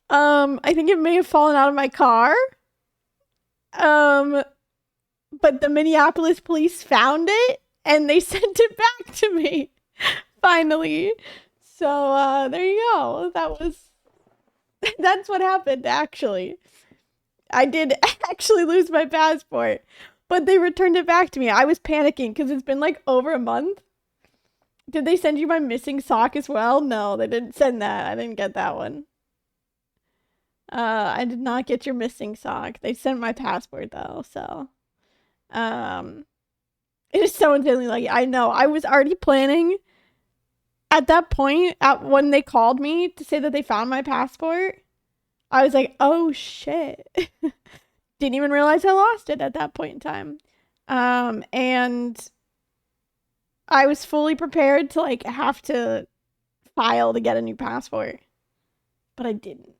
know. I think it may have fallen out of my car. But the Minneapolis police found it and they sent it back to me. Finally. So, there you go. That's what happened, actually. I did actually lose my passport, but they returned it back to me. I was panicking because it's been like over a month. Did they send you my missing sock as well? No, they didn't send that. I didn't get that one. I did not get your missing sock. They sent my passport though, so it is so insanely lucky. I know. I was already planning at that point at when they called me to say that they found my passport. I was like, oh shit. Didn't even realize I lost it at that point in time. And I was fully prepared to like have to file to get a new passport. But I didn't.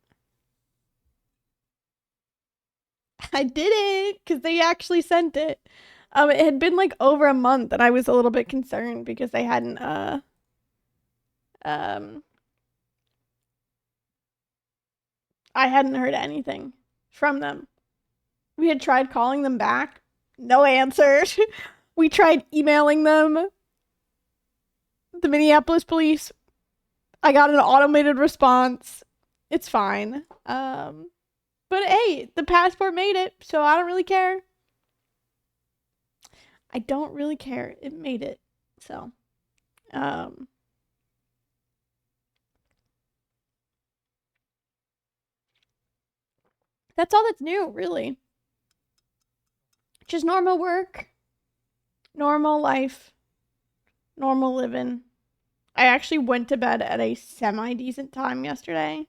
I didn't because they actually sent it. It had been like over a month and I was a little bit concerned because they hadn't um I hadn't heard anything from them. We had tried calling them back, no answer. We tried emailing them, the Minneapolis police. I got an automated response. It's fine. But hey, the passport made it, so I don't really care. I don't really care. It made it. So, that's all that's new, really. Just normal work, normal life, normal living. I actually went to bed at a semi-decent time yesterday.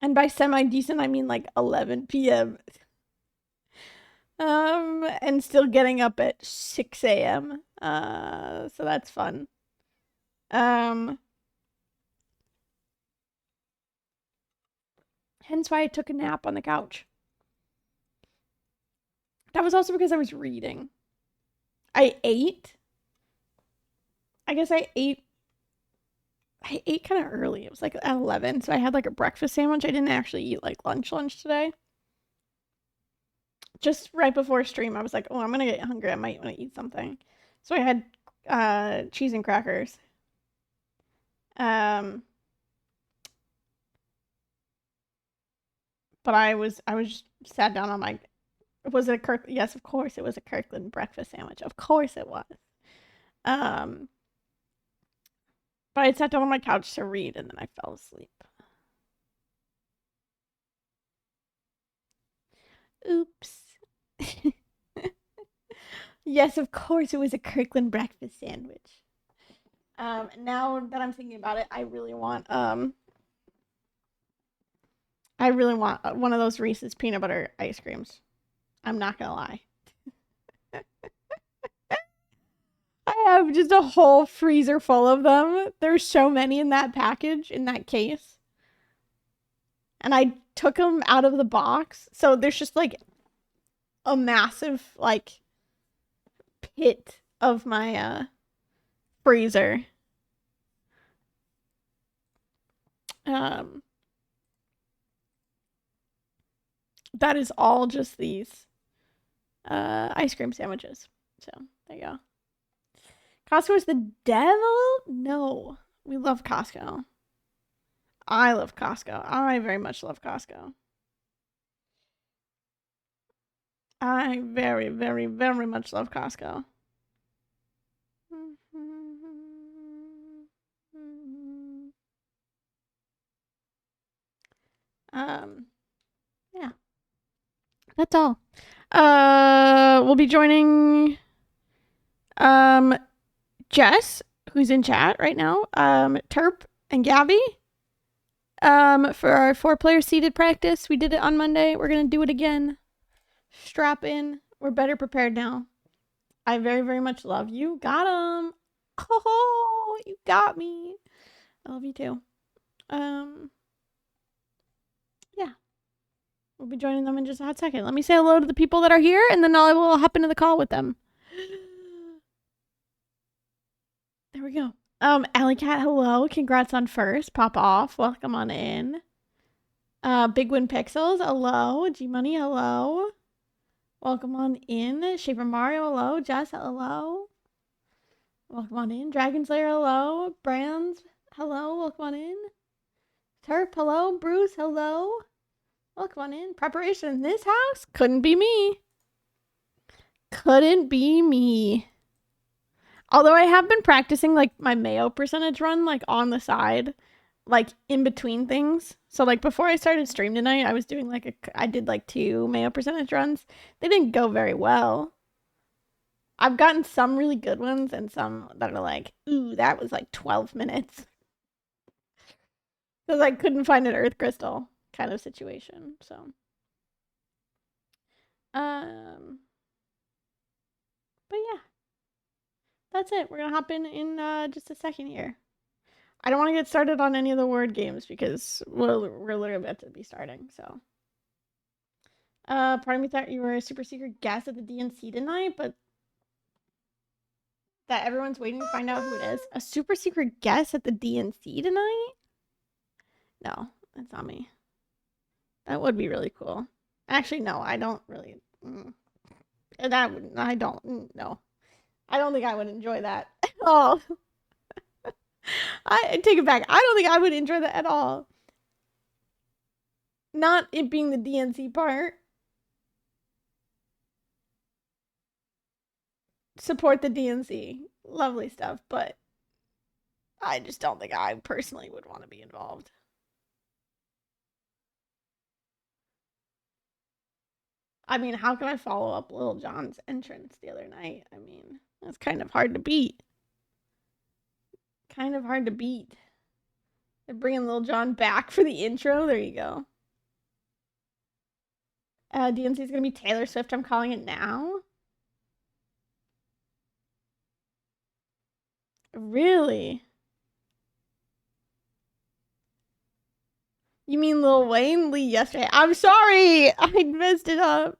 And by semi-decent, I mean like 11 p.m. And still getting up at 6 a.m. So that's fun. Hence why I took a nap on the couch. That was also because I was reading. I ate. I guess I ate kind of early. It was like at 11, so I had like a breakfast sandwich. I didn't actually eat like lunch today. Just right before stream, I was like, oh, I'm gonna get hungry. I might want to eat something. So I had cheese and crackers. But I was just sat down on my. Was it a Kirk? Yes, of course it was a Kirkland breakfast sandwich. Of course it was. But I sat down on my couch to read and then I fell asleep. Oops. Yes, of course it was a Kirkland breakfast sandwich. Now that I'm thinking about it, I really want one of those Reese's peanut butter ice creams. I'm not gonna lie. I have just a whole freezer full of them. There's so many in that package, in that case. And I took them out of the box. So there's just like a massive like pit of my freezer. That is all just these ice cream sandwiches. So there you go. Costco is the devil? No. We love Costco. I love Costco. I very much love Costco. I very, very, very much love Costco. Yeah. That's all. We'll be joining Jess, who's in chat right now, Terp and Gabby, for our 4-player seated practice. We did it on Monday. We're gonna do it again. Strap in. We're better prepared now. I very, very much love you. Got him. Oh, you got me. I love you too. Yeah. We'll be joining them in just a hot second. Let me say hello to the people that are here, and then I will hop into the call with them. There we go. Alley Cat, hello. Congrats on first. Pop off. Welcome on in. Big Win Pixels, hello. G Money, hello. Welcome on in. Shaper Mario, hello. Jess, hello. Welcome on in. Dragon Slayer, hello. Brands, hello. Welcome on in. Terp, hello. Bruce, hello. Welcome on in. Preparation in this house? Couldn't be me. Couldn't be me. Although I have been practicing like my mayo percentage run like on the side, like in between things. So like before I started stream tonight, I was doing I did like 2 mayo percentage runs. They didn't go very well. I've gotten some really good ones and some that are like, ooh, that was like 12 minutes. Because I couldn't find an earth crystal kind of situation. So but yeah. That's it. We're gonna hop in just a second here. I don't want to get started on any of the word games because we're literally about to be starting. So, part of me thought you were a super secret guest at the DNC tonight, but that everyone's waiting to find out who it is. A super secret guest at the DNC tonight? No, that's not me. That would be really cool. Actually, no, I don't really. That would I don't no. I don't think I would enjoy that at all. I take it back. I don't think I would enjoy that at all. Not it being the DNC part. Support the DNC. Lovely stuff, but I just don't think I personally would want to be involved. I mean, how can I follow up Lil Jon's entrance the other night? I mean, that's kind of hard to beat. Kind of hard to beat. They're bringing Lil Jon back for the intro. There you go. DNC is going to be Taylor Swift. I'm calling it now. Really? You mean Lil Wayne Lee yesterday? I'm sorry. I messed it up.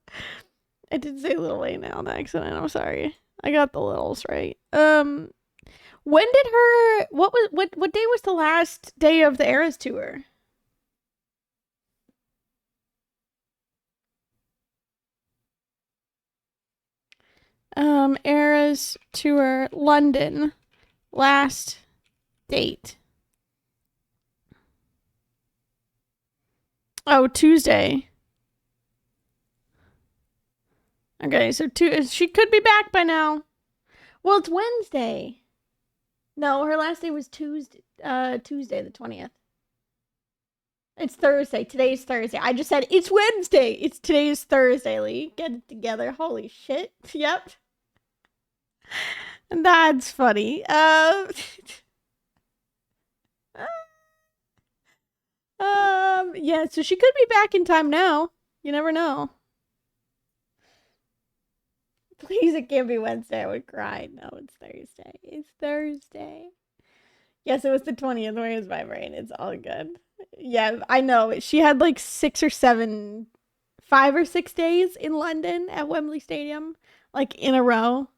I did say Lil Wayne on accident. I'm sorry. I got the littles right. When did her what day was the last day of the Eras tour? Eras tour London. Last date. Oh, Tuesday. Okay, so she could be back by now. Well, it's Wednesday. No, her last day was Tuesday the 20th. It's Thursday. Today's Thursday. I just said it's Wednesday. Today's Thursday, Lee. Get it together. Holy shit. Yep. That's funny. Yeah, so she could be back in time now. You never know. Please, it can't be Wednesday. I would cry. No, it's Thursday. It's Thursday. Yes, it was the 20th. Where is my brain? It's all good. Yeah, I know. She had like 5 or 6 days in London at Wembley Stadium, like in a row.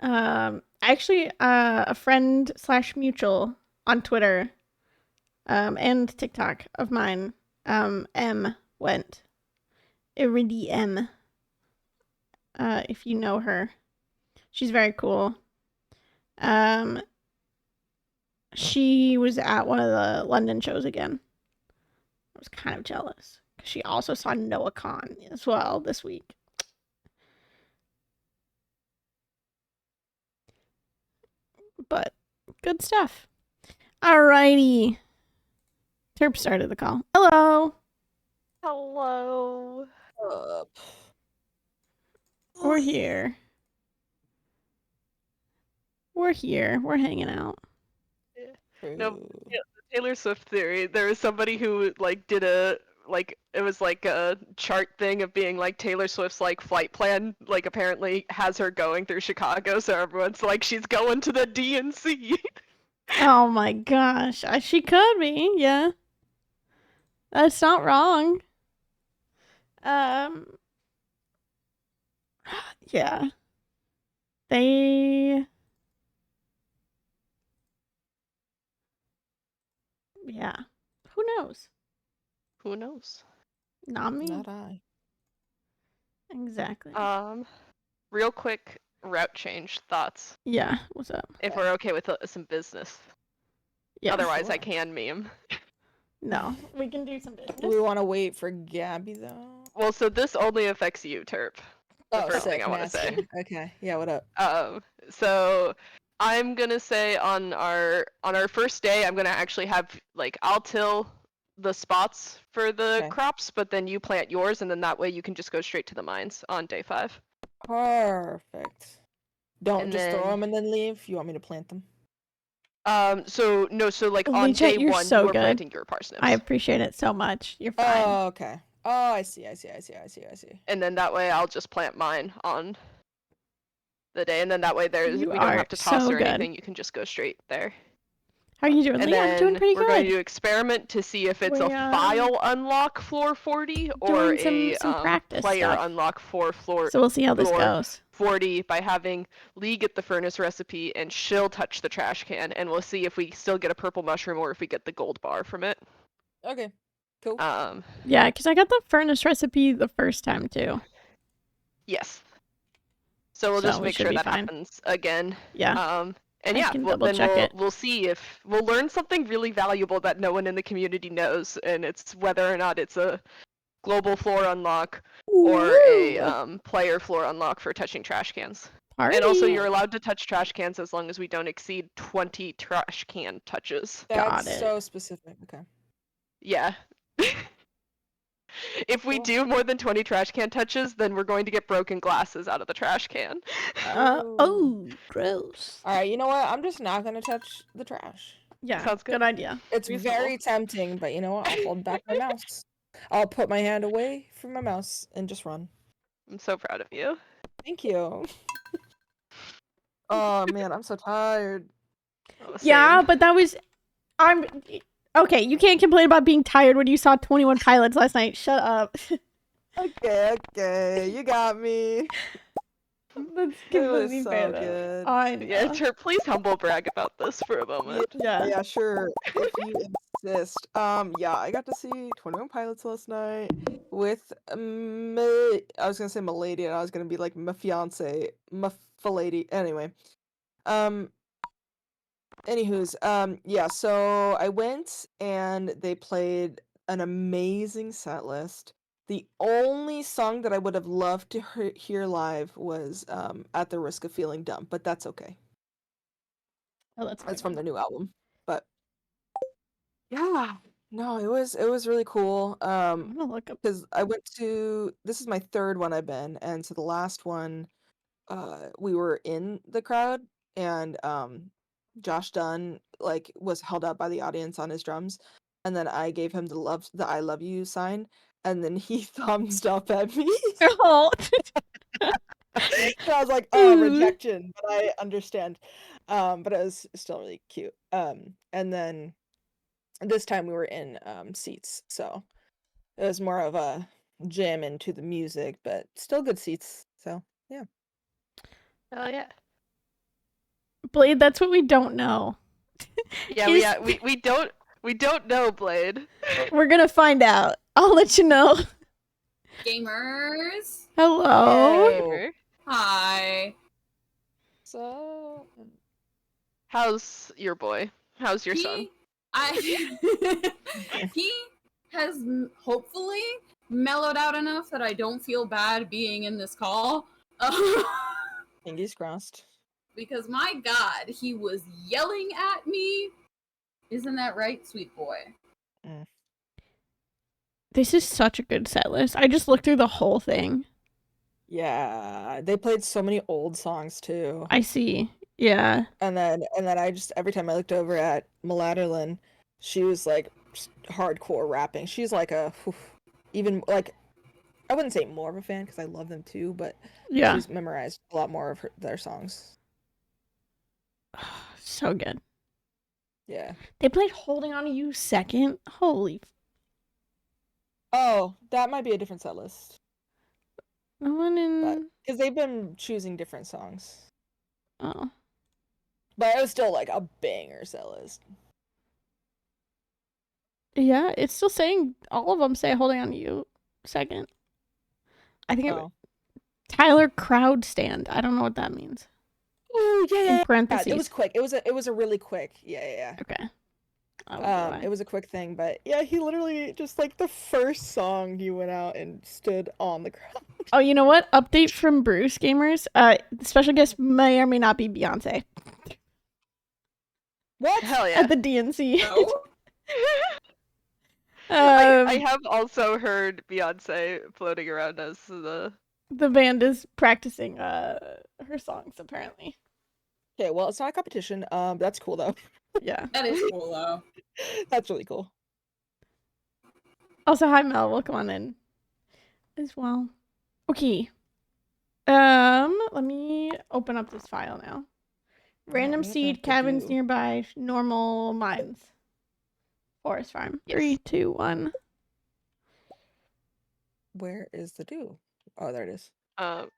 Actually, a friend / mutual on Twitter, and TikTok of mine, M went. Iridium. If you know her, she's very cool. She was at one of the London shows again. I was kind of jealous because she also saw Noah Khan as well this week. But good stuff. Alrighty. Terp started the call. Hello. Hello. We're here. We're here. We're hanging out. No, yeah, the Taylor Swift theory. There was somebody who like did a it was like a chart thing of being like Taylor Swift's like flight plan like apparently has her going through Chicago, so everyone's like she's going to the DNC. Oh my gosh. She could be, yeah. That's not wrong. Yeah. They Yeah. Who knows? Who knows? Not me. Not I. Exactly. Real quick route change thoughts. Yeah. What's up? If we're okay with some business. Yeah. Otherwise, I Sure. can meme. No, we can do some Do business. we want to wait for Gabby though? Well, so this only affects you, Terp. The first thing sick, I want to say. nasty. Okay. Yeah. What up? So I'm gonna say on our first day, I'm gonna actually have like I'll till the spots for the Okay. crops, but then you plant yours, and then that way you can just go straight to the mines on day 5. Perfect. Don't And just throw then- them and then leave. You want me to plant them? So no, so like on Leechette, day you're 1, so you are good. planting your parsnips. I appreciate it so much. You're fine. Oh, okay. Oh, I see. And then that way I'll just plant mine on the day, and then that way You we don't are have to toss so or good. anything. You can just go straight there. How are you doing, And Lee? I'm doing then pretty we're going good. to experiment to see if it's We, a file unlock floor 40 or doing some practice player stuff. unlock for floor So we'll see how this floor goes. 40 by having Lee get the furnace recipe and she'll touch the trash can, and we'll see if we still get a purple mushroom or if we get the gold bar from it. Okay. Cool. Yeah, because I got the furnace recipe the first time too. Yes. So we'll So just we make should sure be that fine. happens again. Yeah. And I yeah, can double then check it. we'll see if we'll learn something really valuable that no one in the community knows, and it's whether or not it's a global floor unlock or a Ooh, player floor unlock for touching trash cans. party. And also, you're allowed to touch trash cans as long as we don't exceed 20 trash can touches. Got That's it. so specific. Okay. Yeah. If we Cool. do more than 20 trash can touches, then we're going to get broken glasses out of the trash can. Oh, gross. All right. You know what? I'm just not gonna touch the trash. Yeah, Sounds good. good idea. It's Reasonable. very tempting, but you know what? I'll hold back my mouse. I'll put my hand away from my mouse and just run. I'm so proud of you. Thank you. Oh man, I'm so tired. Oh, Yeah, same. but that was. I'm. Okay, you can't complain about being tired when you saw 21 Pilots last night. Shut up. Okay, you got me. That's It was completely so fair, though. good. I know. Yeah, Ter, please humble brag about this for a moment. Yeah. Sure. If you insist. Yeah, I got to see 21 Pilots last night with I was gonna say Milady, and I was gonna be like my fiance, my lady. Anyway, anywho's, yeah. So I went and they played an amazing set list. The only song that I would have loved to hear live was "At the Risk of Feeling Dumb," but that's okay. Oh, that's It's from the new album, but yeah, no, it was really cool. I'm gonna look up. Because I went to this is my third one I've been, and so the last one, we were in the crowd, and Josh Dunn like was held up by the audience on his drums, and then I gave him the I love you sign, and then he thumbs up at me. Oh. So I was like, oh, rejection, but I understand. But it was still really cute. And then this time we were in seats, so it was more of a jam into the music, but still good seats. So yeah. Oh yeah. Blade, that's what we don't know. Yeah, we don't know, Blade. We're gonna find out. I'll let you know. Gamers. Hello. Hey. Hi. So How's your boy? How's your son? He has hopefully mellowed out enough that I don't feel bad being in this call. fingers crossed. Because my God, he was yelling at me. Isn't that right, sweet boy? This is such a good set list. I just looked through the whole thing. Yeah, they played so many old songs too. I see. Yeah. And then I just every time I looked over at Malatterlin, she was like hardcore rapping. She's like even like I wouldn't say more of a fan because I love them too, but Yeah. she's memorized a lot more of their songs. So good. Yeah. They played Holding On to You second. Holy. Oh, that might be a different set list. No one in. Because they've been choosing different songs. Oh. But it was still like a banger set list. Yeah, it's still saying all of them say holding on to you. Second. I think Oh. Tyler crowd stand. I don't know what that means. Oh yeah, In yeah. parentheses. It was quick. It was a really quick. Yeah. Okay. Oh, It was a quick thing, but yeah, he literally just like the first song he went out and stood on the ground. Oh, you know what? Update from Bruce Gamers. The special guest may or may not be Beyonce What? Hell yeah. at the DNC. No. I have also heard Beyonce floating around as the band is practicing her songs apparently. Okay, well, it's not a competition. That's cool though. Yeah. That is cool though. That's really cool. Also, hi Mel, welcome on in as well. Okay. Let me open up this file now. Random seed, cabins nearby, normal mines. Forest farm. Yes. 3, 2, 1. Where is the do? Oh, there it is.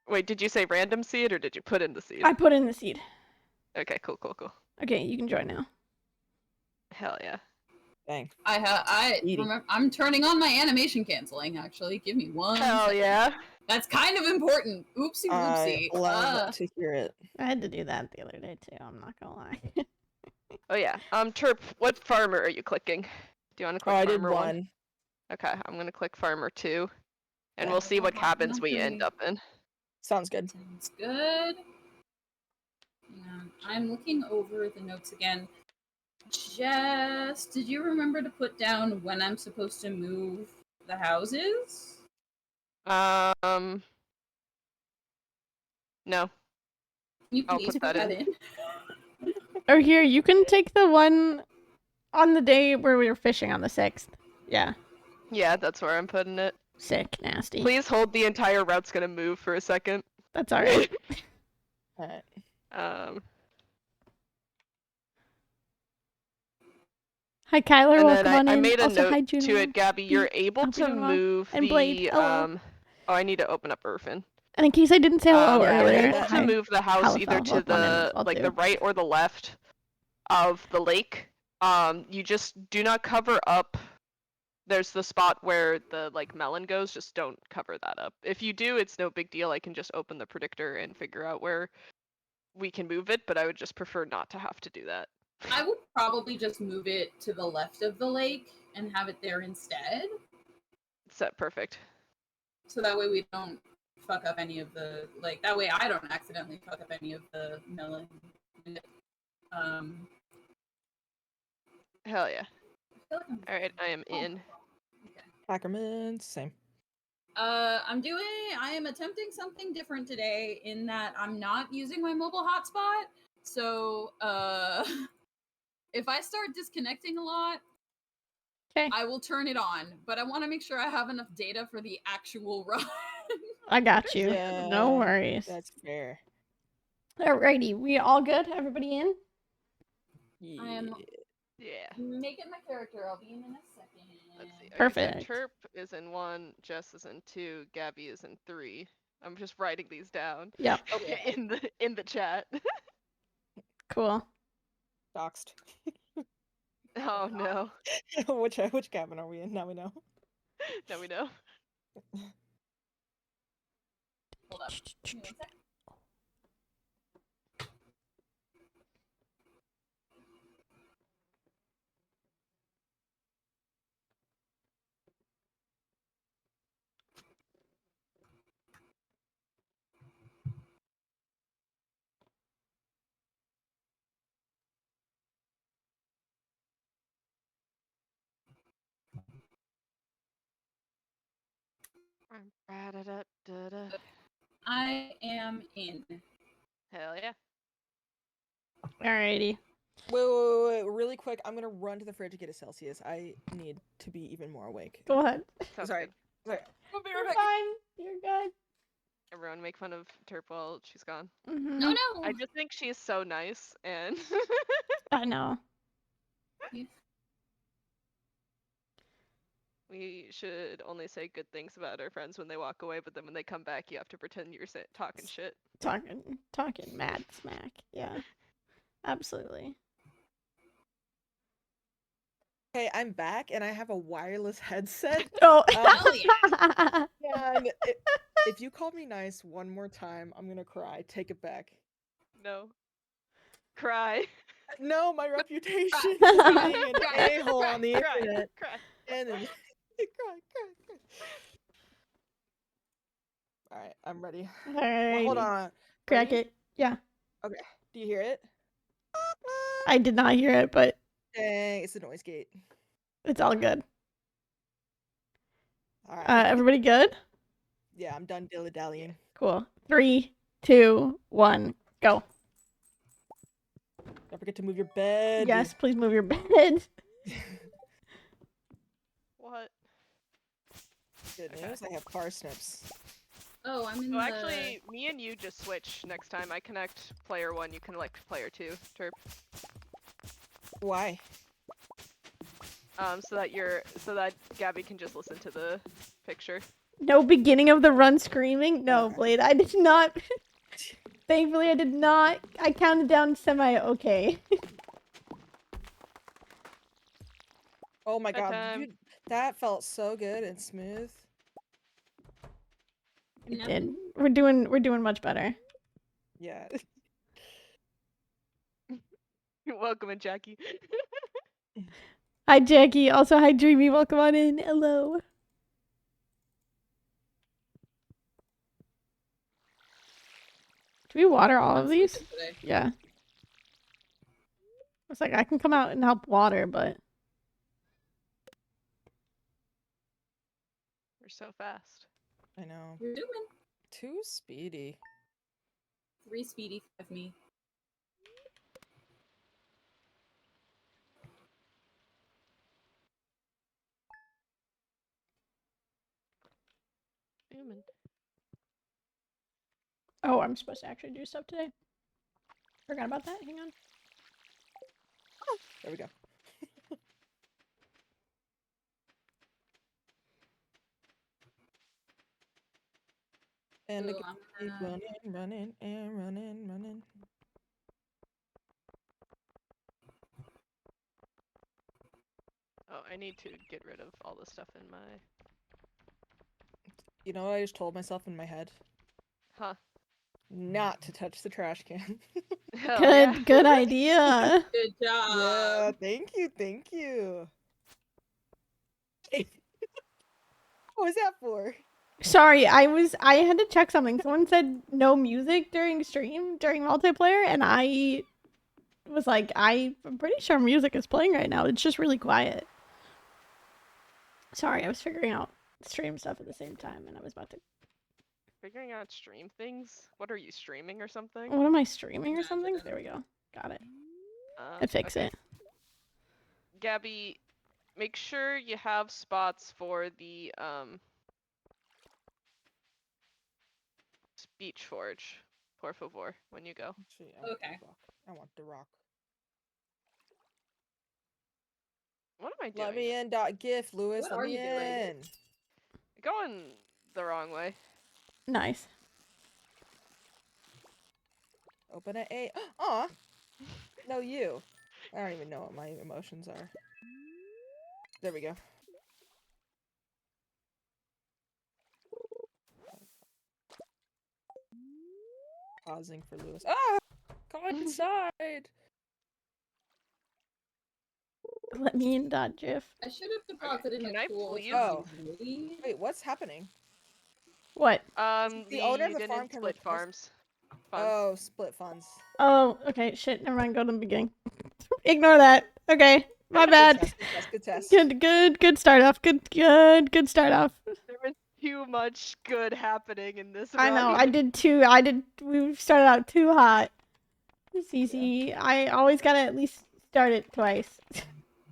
Wait, did you say random seed or did you put in the seed? I put in the seed. Okay, cool. Okay, you can join now. Hell yeah. Dang. I remember. I'm turning on my animation canceling. Actually, give me one. Hell second. yeah. That's kind of important. Oopsie I whoopsie. love to hear it. I had to do that the other day too, I'm not gonna lie. Oh yeah. Terp, what farmer are you clicking? Do you want to click Oh, I farmer did one. Okay, I'm gonna click farmer 2. And Yeah. we'll see what cabins we end up in. Sounds good. Sounds good. I'm looking over the notes again. Jess, did you remember to put down when I'm supposed to move the houses? No. You I'll please put put that that in. Or here, you can take the one on the day where we were fishing on the 6th. Yeah. Yeah, that's where I'm putting it. Sick, nasty. Please hold the entire route's gonna move for a second. That's alright. Alright. Hi Kyler, And welcome then on I in. made a Also, note hi to Juno. it, Gabby. You're able hope you're to doing well. move And Blade, the hello. Oh, I need to open up Irfin. And in case I didn't say hello yeah, earlier, You're able to hi. move the house Halifel, either to welcome on in as the well, like too. the right or the left of the lake. You just do not cover up. There's the spot where the like melon goes. Just don't cover that up. If you do, it's no big deal. I can just open the predictor and figure out where we can move it. But I would just prefer not to have to do that. I would probably just move it to the left of the lake and have it there instead. Set perfect. So that way we don't fuck up any of the that way I don't accidentally fuck up any of the melon. Hell yeah. Alright, I am in. Okay. Ackerman, same. I am attempting something different today in that I'm not using my mobile hotspot. So if I start disconnecting a lot, Okay. I will turn it on. But I want to make sure I have enough data for the actual run. I got you. Yeah, No worries. That's fair. Alrighty, we all good? Everybody in? Yeah. I am Yeah. making my character. I'll be in a second. Let's see. Okay, Perfect. So Terp is in 1, Jess is in 2, Gabby is in 3. I'm just writing these down. Yep. Okay. in the chat. Cool. Doxed. Oh no. Which cabin are we in? Now we know. Now we know. Hold up. Give me 1 sec. I am in. Hell yeah. Alrighty. Wait, really quick. I'm gonna run to the fridge to get a Celsius. I need to be even more awake. Go ahead. Sounds Sorry. good. You're fine. You're good. Everyone make fun of Terp while she's gone. Mm-hmm. No, no. I just think she's so nice and I know. we should only say good things about our friends when they walk away, but then when they come back you have to pretend you're talking shit. Talking mad smack. Yeah. Absolutely. Okay, I'm back and I have a wireless headset. Oh. Hell yeah. And if you call me nice one more time, I'm gonna cry. Take it back. No. Cry. No, my reputation Cry, as cry, being an cry, a-hole cry, on the Cry. internet. Cry. And then cry. Alright, I'm ready. Well, hold Alrighty. on. Crack Ready? it. Yeah. Okay. Do you hear it? I did not hear it, but Dang, it's the noise gate. it's all good. Alright. Everybody good? Yeah, I'm done dilly-dallying. Cool. 3, 2, 1, go. Don't forget to move your bed. Yes, please move your bed. What? Good Okay. news, I have parsnips. Oh, I'm in Oh, the... actually, me and you just switch next time. I connect player 1, you connect player 2, Terp. Why? So that Gabby can just listen to the picture. No beginning of the run screaming? No, Okay. Blade, I did not. Thankfully, I did not. I counted down semi-okay. Oh my god, Bedtime. dude, that felt so good and smooth. It Yep. did. We're doing much better. Yeah. Welcome in, Jackie. Hi, Jackie. Also, hi, Dreamy. Welcome on in. Hello. Do we water all of I'm these? sleeping today. Yeah. It's like I can come out and help water, but We're so fast. I know. You're doing Too speedy. 3 speedy, 5 me. Human. oh, I'm supposed to actually do stuff today. Forgot about that. Hang on. There we go. And Ooh, again, I'm keep gonna... running. Oh, I need to get rid of all the stuff in my... You know what I just told myself in my head? Huh. Not to touch the trash can. Hell Good, yeah. good idea. Good job. Yeah, thank you. What was that for? Sorry, I had to check something. Someone said no music during multiplayer, and I was like, I'm pretty sure music is playing right now. It's just really quiet. Sorry, I was figuring out stream stuff at the same time, and I was about to. Figuring out stream things? What are you, streaming or something? What am I streaming or something? There we go. Got it. I fix Okay. it. Gabby, make sure you have spots for the speech forge, por favor, when you go. Actually, I want Okay. the rock. I want the rock. What am I doing? Let me in. .gif, Lewis. What Let are me you doing? in. Going the wrong way. Nice. Open it. Aw. No, you. I don't even know what my emotions are. There we go. Pausing for Lewis. Ah! Come inside! Let me in. .gif. I should have deposited in Can the I pool. please- Oh. Maybe? Wait, what's happening? What? The owner of You the farm didn't can split request- farms. Funds. Oh, split funds. Oh, okay. Shit. Never mind. Go to the beginning. Ignore that. Okay. My Good bad. test, good test. Good start off. Good start off. There was too much good happening in this I know. run. I did too. We started out too hot. It's easy. I always gotta at least start it twice.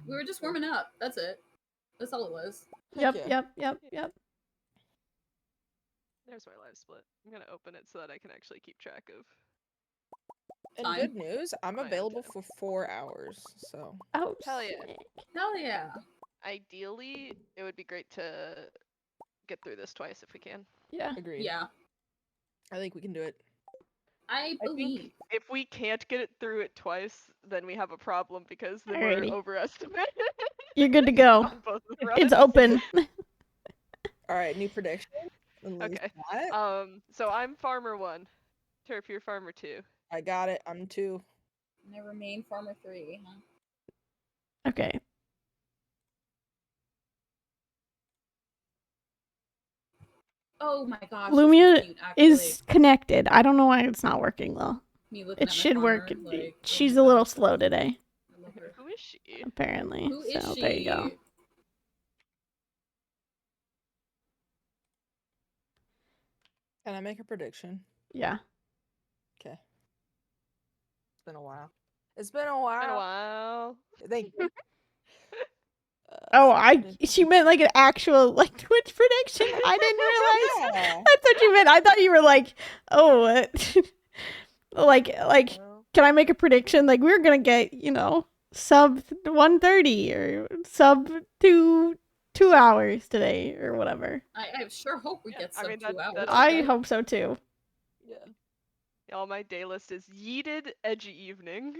We were just warming up. That's it. That's all it was. Yep, yeah. yep. There's my live split. I'm gonna open it so that I can actually keep track of. And Fine. good news, I'm I am available too. for 4 hours, so. Oh, Hell yeah. sick. Hell yeah. Ideally, it would be great to get through this twice if we can. Yeah. Agreed. Yeah. I think we can do it. I I believe. think if we can't get it through it twice, then we have a problem because then Alrighty. we're overestimated. You're good to go. On both of the It's runs. open. All right, new prediction. Okay. That. So I'm farmer 1. Turf, you're farmer 2. I got it. I'm 2. And I remain farmer 3, huh? Okay. Oh my gosh. Lumia this is, cute, actually. is connected. I don't know why it's not working though. Me looking It at my should work. farmer, like, oh She's my a little gosh. slow today, I love her. Who is she? apparently. Who is so she? there you go. Can I make a prediction? Yeah. Okay. It's been a while. It's been a while. Been a while. Thank you. Oh, Somebody- she meant like an actual like Twitch prediction. I didn't realize Yeah. that's what you meant. I thought you were like, oh, like, Well, can I make a prediction? Like we're gonna get, sub 130 or sub 2 hours today or whatever. I sure hope we Yeah, get I some mean, 2 hours. that's I okay. hope so too. yeah. All my day list is yeeted edgy evening.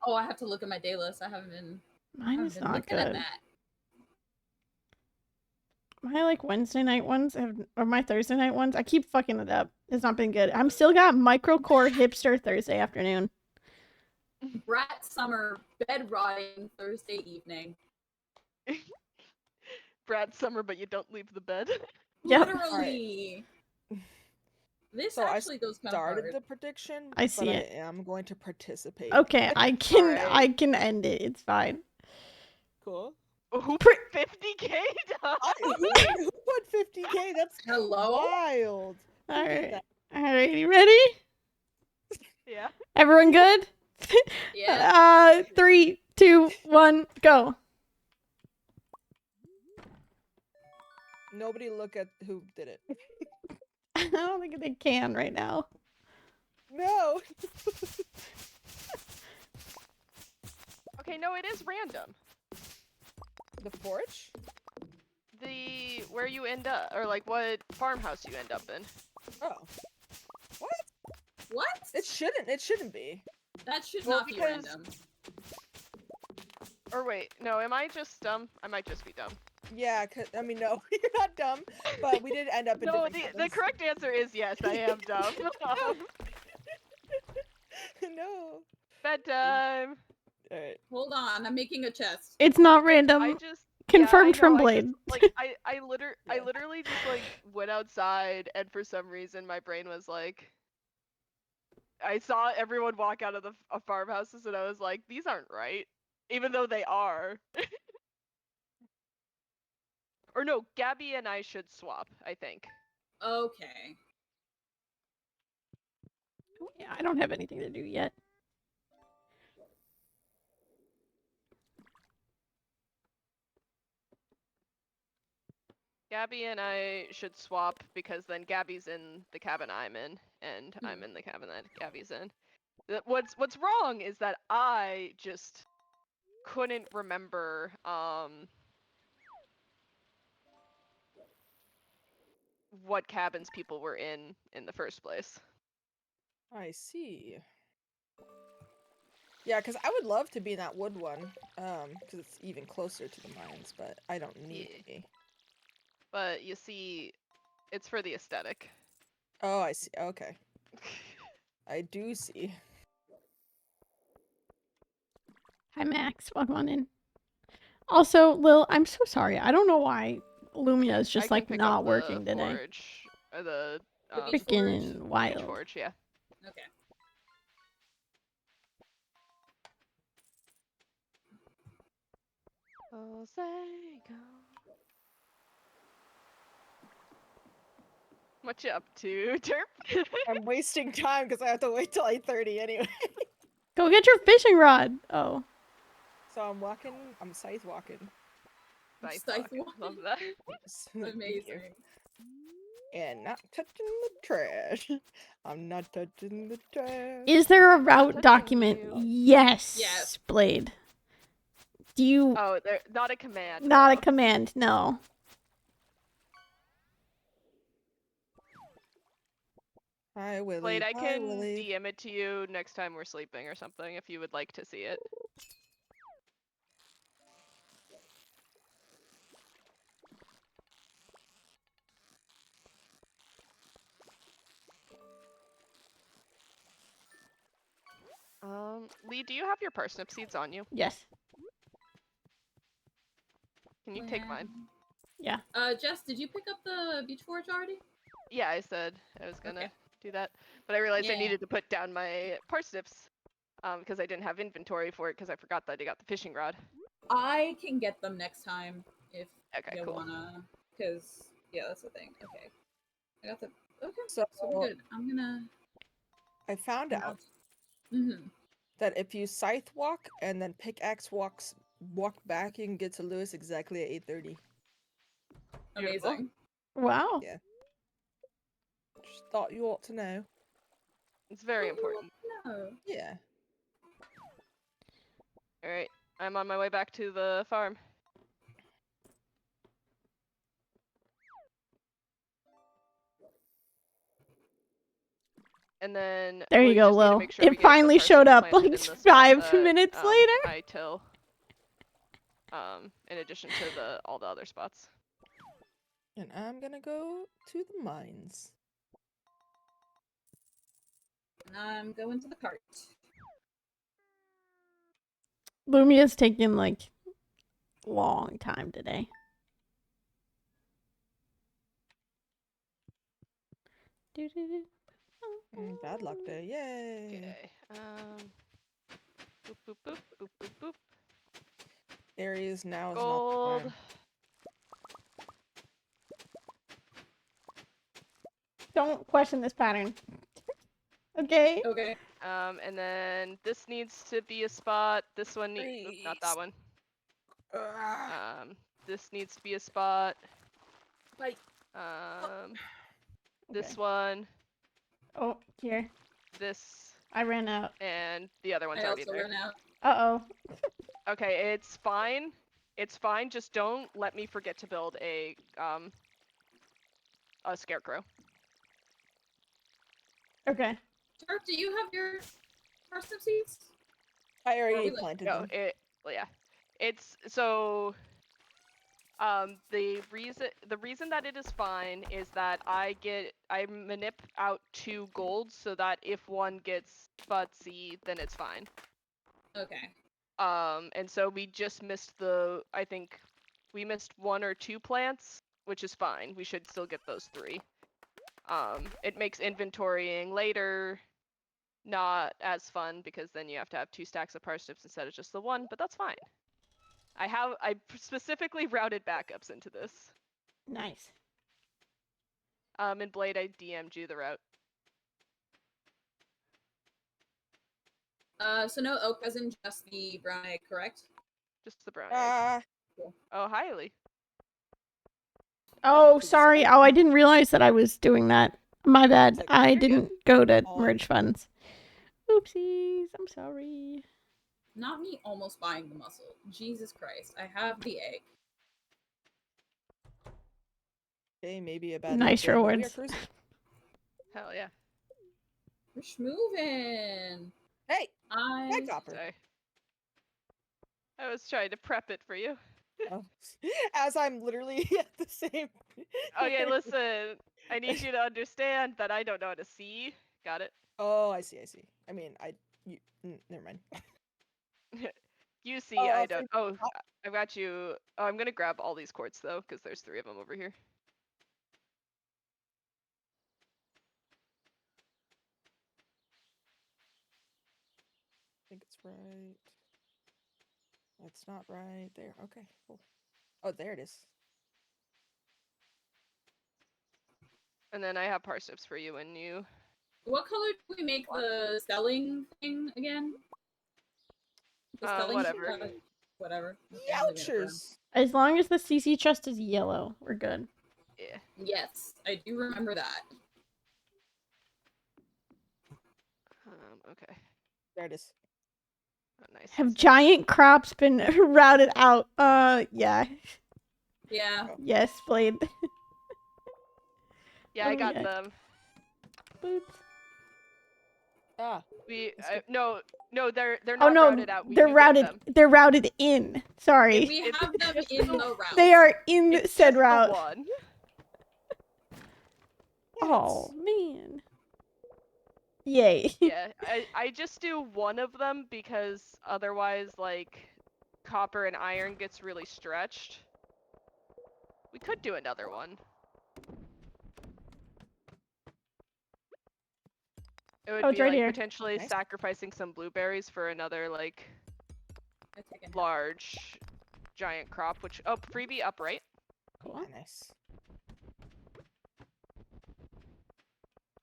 Oh, I have to look at my day list. I haven't been Mine is not looking at good. that. My like Wednesday night ones or my Thursday night ones, I keep fucking it up. It's not been good. I'm still got microcore hipster Thursday afternoon. Brat summer bed rotting Thursday evening. Brad Summer, but you don't leave the bed. Yep. Literally. This So actually goes kind of Started hard. the prediction, I see but it. I am going to participate. Okay, I can Alright. I can end it. It's fine. Cool. Who Pre- put 50k down? Who put 50k? That's Hello? wild. Who All did right. that? All right, you ready? Yeah. Everyone good? Yeah. 3, 2, 1, go. Nobody look at who did it. I don't think they can right now. No. Okay, no, it is random. The porch? Where you end up, or like what farmhouse you end up in. Oh. What? What? It shouldn't be. That should Well, not be because- random. Or wait, no, am I just dumb? I might just be dumb. Yeah, I mean, no, you're not dumb, but we did end up in No, different the cabins. correct answer is yes, I am dumb. No. Bedtime. Alright. Hold on, I'm making a chest. It's not random. I just Confirmed yeah, I from know, Blade. I Yeah. literally just like went outside, and for some reason my brain was like, I saw everyone walk out of the farmhouses, and I was like, these aren't right, even though they are. Or no, Gabby and I should swap, I think. Okay. Yeah, I don't have anything to do yet. Gabby and I should swap, because then Gabby's in the cabin I'm in, and I'm in the cabin that Gabby's in. What's wrong is that I just couldn't remember what cabins people were in the first place. I see. Yeah, because I would love to be in that wood one, because it's even closer to the mines, but I don't need Yeah. to be. But you see, it's for the aesthetic. Oh, I see. Okay. I do see. Hi, Max. Welcome on in. Also, Lil, I'm so sorry. I don't know why Lumia is I just can like pick not up the working today. forge, or the beach Freaking forge? wild. beach forge, yeah. Okay. What you up to, Terp? I'm wasting time because I have to wait till 8:30 anyway. Go get your fishing rod. Oh. So I'm scythe walking. Nice Scythe walk. walking. Love that. Thank you. Amazing. And not touching the trash. I'm not touching the trash. Is there a route touching document? you. Yes. Yes. Blade. Do you... Oh, they're not a command. Not a no. command, no. Hi, Willie. Blade, I Bye, can Willie. DM it to you next time we're sleeping or something if you would like to see it. Lee, do you have your parsnip seeds on you? Yes. Can you take mine? Yeah. Jess, did you pick up the beach forage already? Yeah, I said I was gonna Okay. do that, but I realized I Yeah. needed to put down my parsnips, because I didn't have inventory for it because I forgot that I got the fishing rod. I can get them next time if Okay, you cool. wanna, cause yeah, that's the thing. Okay, I got the. Okay, So we're good. I'm gonna. I found out Mm-hmm. that if you scythe walk and then pickaxe walk back, you can get to Lewis exactly at 8:30. Beautiful. Amazing. Wow. Yeah. Just thought you ought to know. It's very important. No. Yeah. All right, I'm on my way back to the farm. And then There you we go, just need to Lil. make sure we It get the finally showed parsnips up planted like in the spot 5 that, minutes later. I till. In addition to all the other spots. And I'm gonna go to the mines. And I'm going to the cart. Lumia's taking like long time today. Bad luck day. Yay. Okay. Boop boop boop boop boop boop. Aries now is Gold. not the time. Don't question this pattern. Okay? Okay. And then this needs to be a spot. This one needs not that one. This needs to be a spot. Bye. This one. Oh, here. This. I ran out. And the other one's I already also there. ran out. Uh-oh. Okay, it's fine. It's fine. Just don't let me forget to build a scarecrow. Okay. Turk, do you have your parsnip seeds? I already we like- planted No, them. yeah. It's so the reason that it is fine is that I manip out 2 golds so that if one gets futsy, then it's fine. Okay. And so we just missed I think we missed 1 or 2 plants, which is fine. We should still get those 3. It makes inventorying later not as fun because then you have to have 2 stacks of parsnips instead of just the 1, but that's fine. I specifically routed backups into this. Nice. In Blade, I DM'd you the route. So no oak as in just the brown egg, correct? Just the brown egg. Cool. Oh, highly. Oh, sorry. Oh, I didn't realize that I was doing that. My bad. Like, I you're didn't go to Oh. merge funds. Oopsies. I'm sorry. Not me almost buying the muscle. Jesus Christ. I have the egg. Okay, maybe a bad Nice luck day, but we are rewards. cruising. Hell yeah. We're schmoving. Hey, I my copper. Sorry. I was trying to prep it for you. Oh. As I'm literally at the same. Okay, listen. I need you to understand that I don't know how to see. Got it? Oh, I see. I mean, never mind. You see, Oh, I for- don't. Oh, I've got you. Oh, I'm gonna grab all these quartz though, because there's 3 of them over here. I think it's right. That's not right there. Okay, cool. Oh, there it is. And then I have parsnips for you when you. What color do we make the selling thing again? The selling Whatever. whatever. Okay, I'm leaving it for now. Youchers! As long as the CC chest is yellow, we're good. Yeah. Yes, I do remember that. Okay. There it is. Oh, nice. Have nice. giant crops been routed out? Yeah. Yeah. Yes, Blade. Yeah, I Oh, got yeah. them. Boops. Ah, No, they're Oh not no, routed out. We they're do routed. Get them. They're routed in. Sorry. We It's have them just in the- the route. They are in It's said just the route. one. Oh man. Yay. Yeah, I just do one of them because otherwise, like, copper and iron gets really stretched. We could do another one. It would Oh, it's be right like here. potentially Nice. sacrificing some blueberries for another like I take a nap. large giant crop, which freebie up right. Cool. Nice.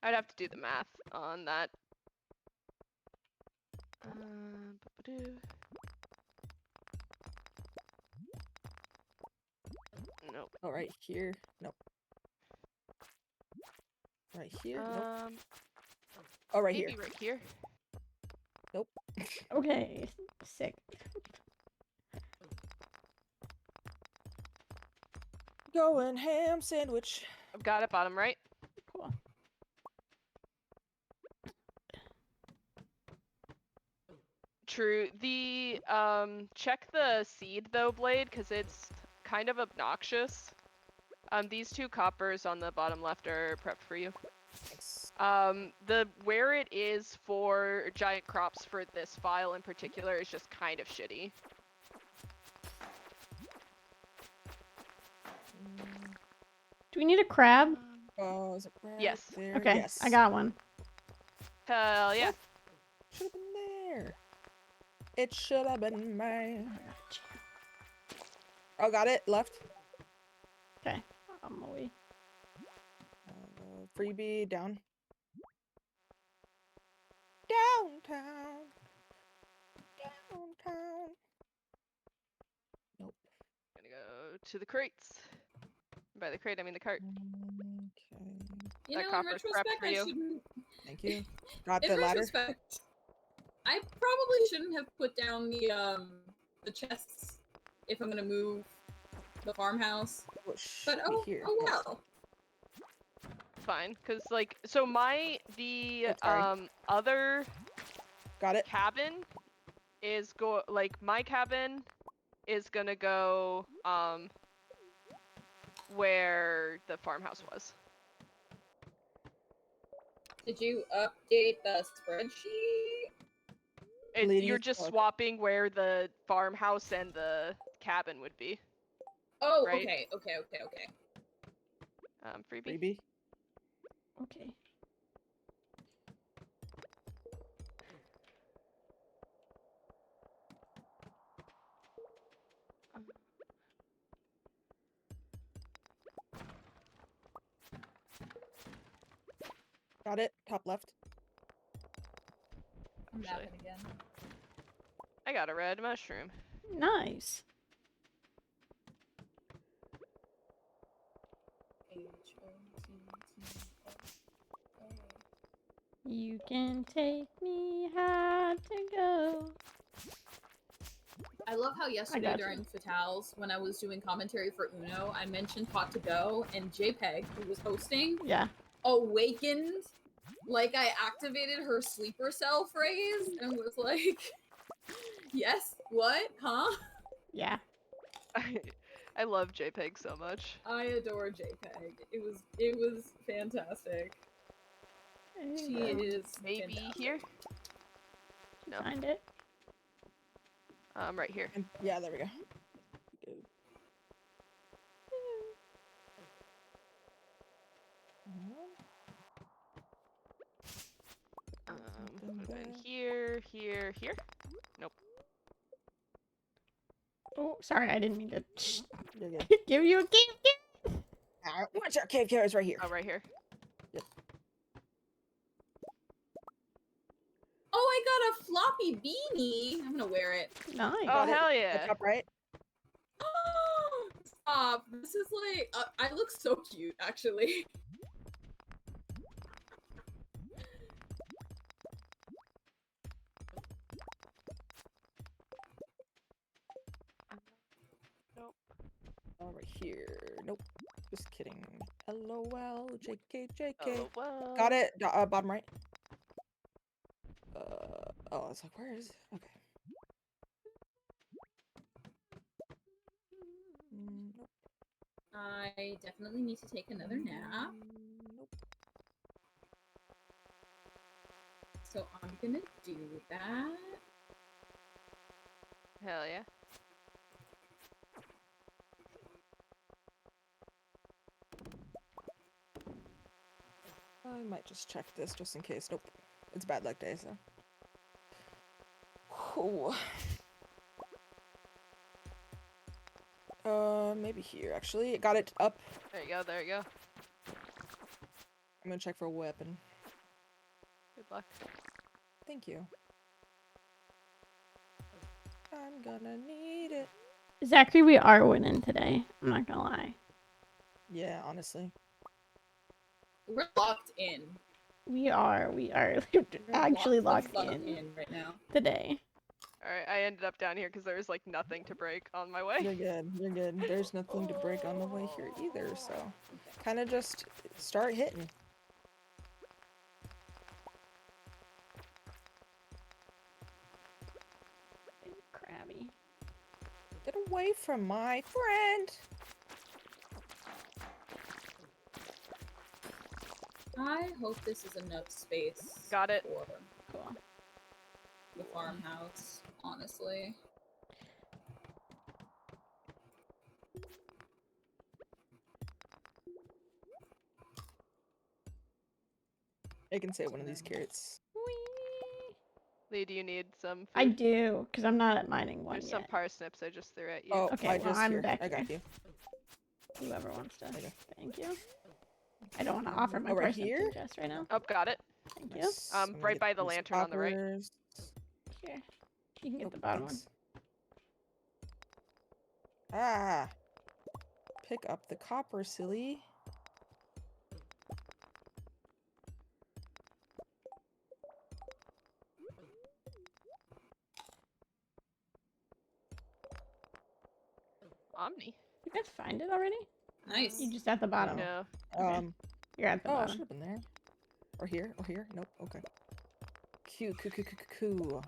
I'd have to do the math on that. Ba-ba-doo. Nope. Oh, right here. Nope. Right here. Nope. Oh, right here. Maybe right here. Nope. Okay. Sick. Going ham sandwich. I've got it bottom right. Cool. True. The check the seed though, Blade, because it's kind of obnoxious. These 2 coppers on the bottom left are prepped for you. Thanks. The where it is for giant crops for this file in particular is just kind of shitty. Do we need a crab? Oh, is it right Yes. there? Okay, Yes. I got one. Hell yeah. Should have been there. It should have been mine. Oh, got it. Left. Okay, I'm away. Freebie down. Downtown. Downtown. Nope. Gonna go to the crates. By the crate, I mean the cart. Okay. You That know, in copper's prepped retrospect, for I you. shouldn't. Thank you. Got In the ladder. retrospect, I probably shouldn't have put down the chests if I'm gonna move the farmhouse. Oh, it should But be oh, here. oh well. Fine, cause like so the Oh, sorry. other Got it. cabin is my cabin is gonna go where the farmhouse was. Did you update the spreadsheet? You're just swapping where the farmhouse and the cabin would be. Oh, Right? okay. Freebie. Freebie. Okay. Got it. Top left. I'm Actually. napping again. I got a red mushroom. Nice. You can take me high to go. I love how yesterday got you. during Fatales, when I was doing commentary for Uno, I mentioned Hot to Go, and JPEG, who was hosting, Yeah. awakened like I activated her sleeper cell phrase and was like, yes, what, huh? Yeah. I love JPEG so much. I adore JPEG. It was fantastic. She is Maybe fantastic. here? No. Find it. Right here. Yeah, there we go. Would've been here, here, here. Nope. Oh, sorry, I didn't mean to You're good. give you a gift. Watch out, cave carrots right here. Oh, right here. Oh, I got a floppy beanie. I'm gonna wear it. Nice. Oh, hell yeah. Top right. Stop. This is like, I look so cute, actually. Nope. Oh, right here. Nope. Just kidding. LOL. JK, JK. Oh, well. Got it. Bottom right. Oh, I was like, where is it? Okay. Nope. I definitely need to take another nap. Nope. So I'm gonna do that. Hell yeah. I might just check this just in case. Nope. It's bad luck day, so. Whew. Maybe here, actually. Got it up. There you go, there you go. I'm gonna check for a weapon. Good luck. Thank you. I'm gonna need it. Zachary, we are winning today. I'm not gonna lie. Yeah, honestly. We're locked in. We are We're actually the locked fuck in right now. today. Alright, I ended up down here because there was like nothing to break on my way. You're good. You're good. There's nothing to break on the way here either, so kind of just start hitting. Crabby. Get away from my friend. I hope this is enough space. Got it. For Cool. the farmhouse, honestly. I can say one of these carrots. Lee, do you need some food? I do, because I'm not at mining one There's yet. some parsnips I just threw at you. Oh, Okay, I well, just I'm here. back I got here. you. Whoever wants to. Okay. Thank you. I don't want to offer my Oh, right parsnip here? to Jess right now. Oh, got it. Thank you. Nice. I'm gonna Right get by the these lantern on the right. poppers. Here. You can get Oh, the bottom thanks. Ah! Pick up the copper, silly. Omni. You guys find it already? Nice. You just at the bottom. No. Okay. You're at the Oh, it should bottom. have been there. Or here. Or here. Nope. Okay. Coo.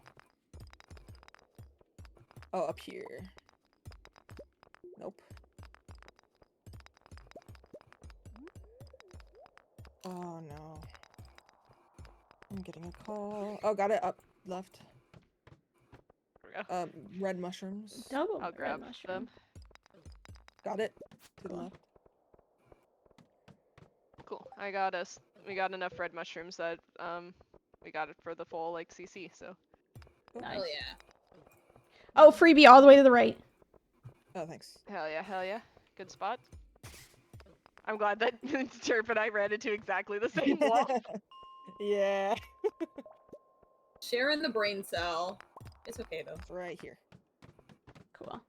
Oh, up here. Nope. Oh, no. I'm getting a call. Oh, got it. Up. Left. There we go. Red mushrooms. Double I'll red grab mushroom. them. Got it. To the Cool. left. Cool. We got enough red mushrooms that we got it for the full like CC. So. Nice. Hell yeah. Oh, freebie all the way to the right. Oh, thanks. Hell yeah. Good spot. I'm glad that Chirp and I ran into exactly the same wall. Yeah. Sharing the brain cell. It's okay though. It's right here. Cool.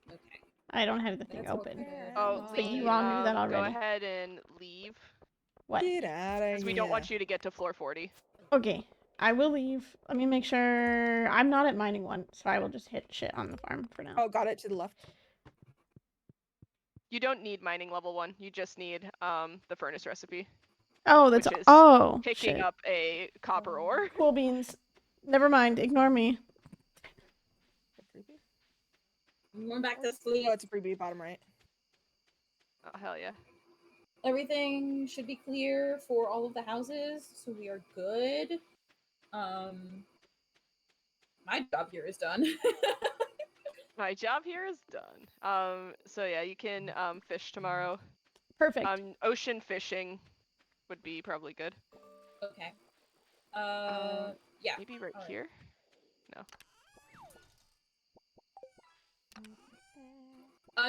Okay. I don't have the thing That's all open. good. Oh, But you Lee, all knew that go already. ahead and leave. What? Get out of here. Because we don't want you to get to floor 40. Okay. I will leave. Let me make sure. I'm not at mining one, so I will just hit shit on the farm for now. Oh, got it to the left. You don't need mining level 1. You just need the furnace recipe. Oh, that's which is picking shit. up a copper ore. Cool beans. Never mind. Ignore me. I'm going back to sleep. Oh, it's a freebie, bottom right. Oh hell yeah. Everything should be clear for all of the houses, so we are good. My job here is done. My job here is done. So yeah, you can fish tomorrow. Perfect. Ocean fishing would be probably good. Okay. Yeah. Maybe right all right. here? No.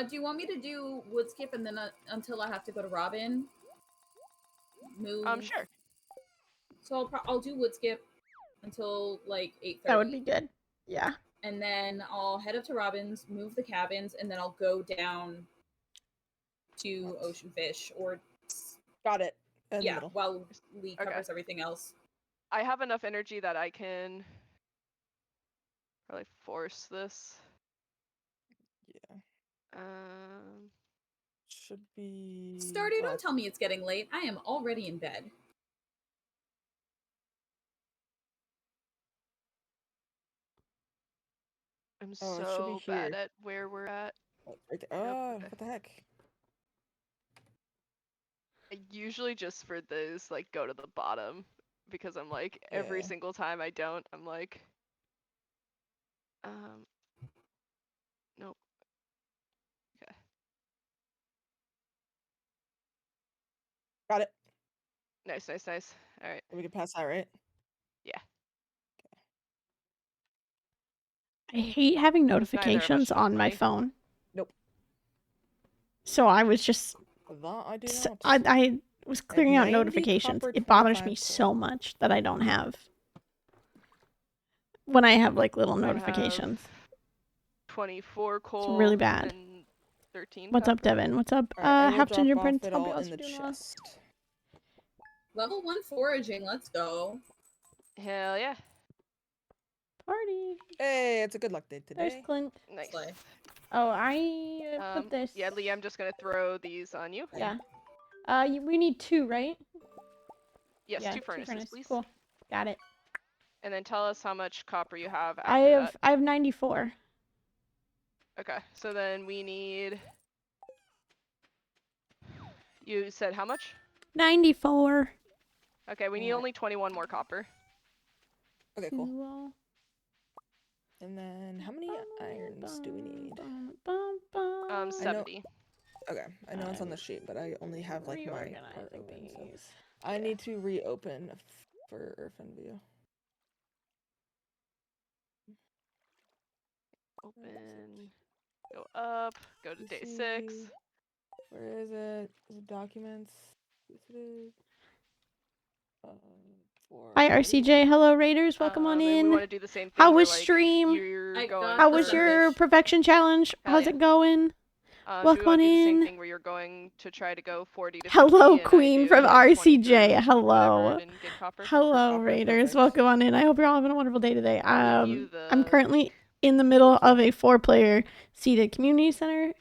Do you want me to do wood skip and then until I have to go to Robin? Move. Sure. So I'll do wood skip until like 8:30. That would be good. Yeah. And then I'll head up to Robin's, move the cabins, and then I'll go down to Ocean Fish or Got it. In the yeah, middle. while Lee Okay. covers everything else. I have enough energy that I can probably force this. Yeah. Should be. Stardew, don't tell me it's getting late. I am already in bed. I'm Oh, it should be so bad here. at where we're at. Right there. Oh, okay. what the heck? I usually just for those like go to the bottom because I'm like every Yeah. single time I don't, I'm like, nope. Okay. Got it. Nice. All right. We can pass that, right? Yeah. I hate having Since neither of us notifications should have on my money. phone. Nope. So I was just That I do s- not. I was clearing out 90 notifications. copper, It bothers 25 me coal. so much that I don't have when I have like little I have notifications. 24 It's coal. really bad. And 13 What's up, copper. Devin? What's up? All right, I will Half drop ginger off prince. it Hope you all all in the doing well. chest. Level 1 foraging, let's go. Hell yeah. Party. Hey, it's a good luck day There's today. Clint. Nice. Slay. Oh, I put this. Yeah, Lee, I'm just gonna throw these on you. Yeah. We need 2, right? Yes, Yeah, 2 furnaces, please. Cool. Got it. And then tell us how much copper you have after I that. have 94. Okay, so then we need... You said how much? 94. Okay, we need Alright. only 21 more copper. Okay, cool. And then how many irons do we need? 70. Okay, I know it's on the sheet, but I only have like my part Reorganizing open, so these. I need to reopen for Earthenview. Open. Go up. Go to day 6. Where is it? Is it documents? Yes, it is. Hi RCJ, hello Raiders, welcome on And we in. want to do the same thing. How where, was like, stream? You're I going got How for... was your perfection challenge? Hell How's yeah. it going? Do we Welcome want on to do the same in. thing where you're going to try to go 40 to 50? Hello and I Queen do, from like, 20 RCJ. through Hello. whatever and get copper? Hello Copper, Raiders, perfect. welcome on in. I hope you're all having a wonderful day today. I'll give you the I'm currently link. in the middle of a 4-player seated community center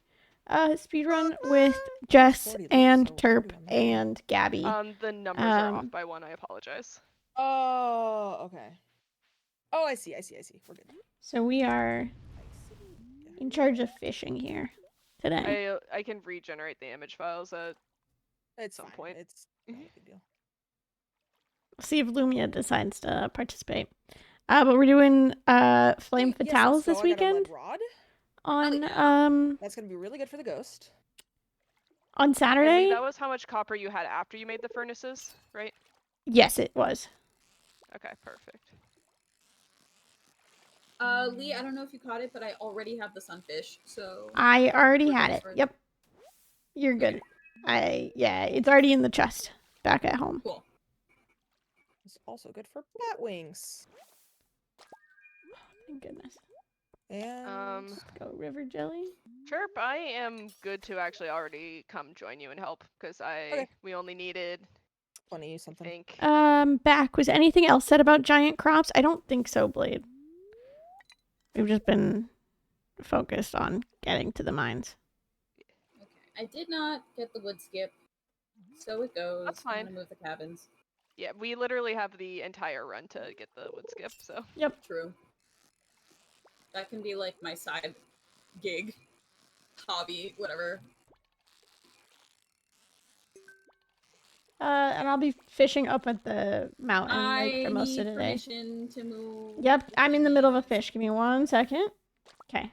speedrun with Jess 40 looks and so Terp pretty on that. and Gabby. The numbers are off by 1. I apologize. Oh, okay. Oh, I see. We're good. So we are I see. in charge of fishing here today. I can regenerate the image files at It's some fine. point. It's not a big deal. We'll see if Lumia decides to participate. But we're doing Flame Hey, yes, Fatales let's this go. I got a lead weekend rod. on That's gonna be really good for the ghost. on And Lee, Saturday. that was how much copper you had after you made the furnaces, right? Yes, it was. Okay, perfect. Lee, I don't know if you caught it, but I already have the sunfish, so I already we're had good it. for- Yep. You're good. Okay. Yeah, it's already in the chest back at home. Cool. It's also good for bat wings. Thank goodness. And Let's go river jelly. Chirp, I am good to actually already come join you and help because we only needed 20 I something. think Back. Was anything else said about giant crops? I don't think so, Blade. We've just been focused on getting to the mines. Okay. I did not get the wood skip, so it goes. That's I'm fine. gonna move the cabins. Yeah, we literally have the entire run to get the wood skip, so. Yep. True. That can be like my side gig, hobby, whatever. And I'll be fishing up at the mountain like, for most of need the day. permission to move. Yep, I'm in the middle of a fish. Give me 1 second. Okay.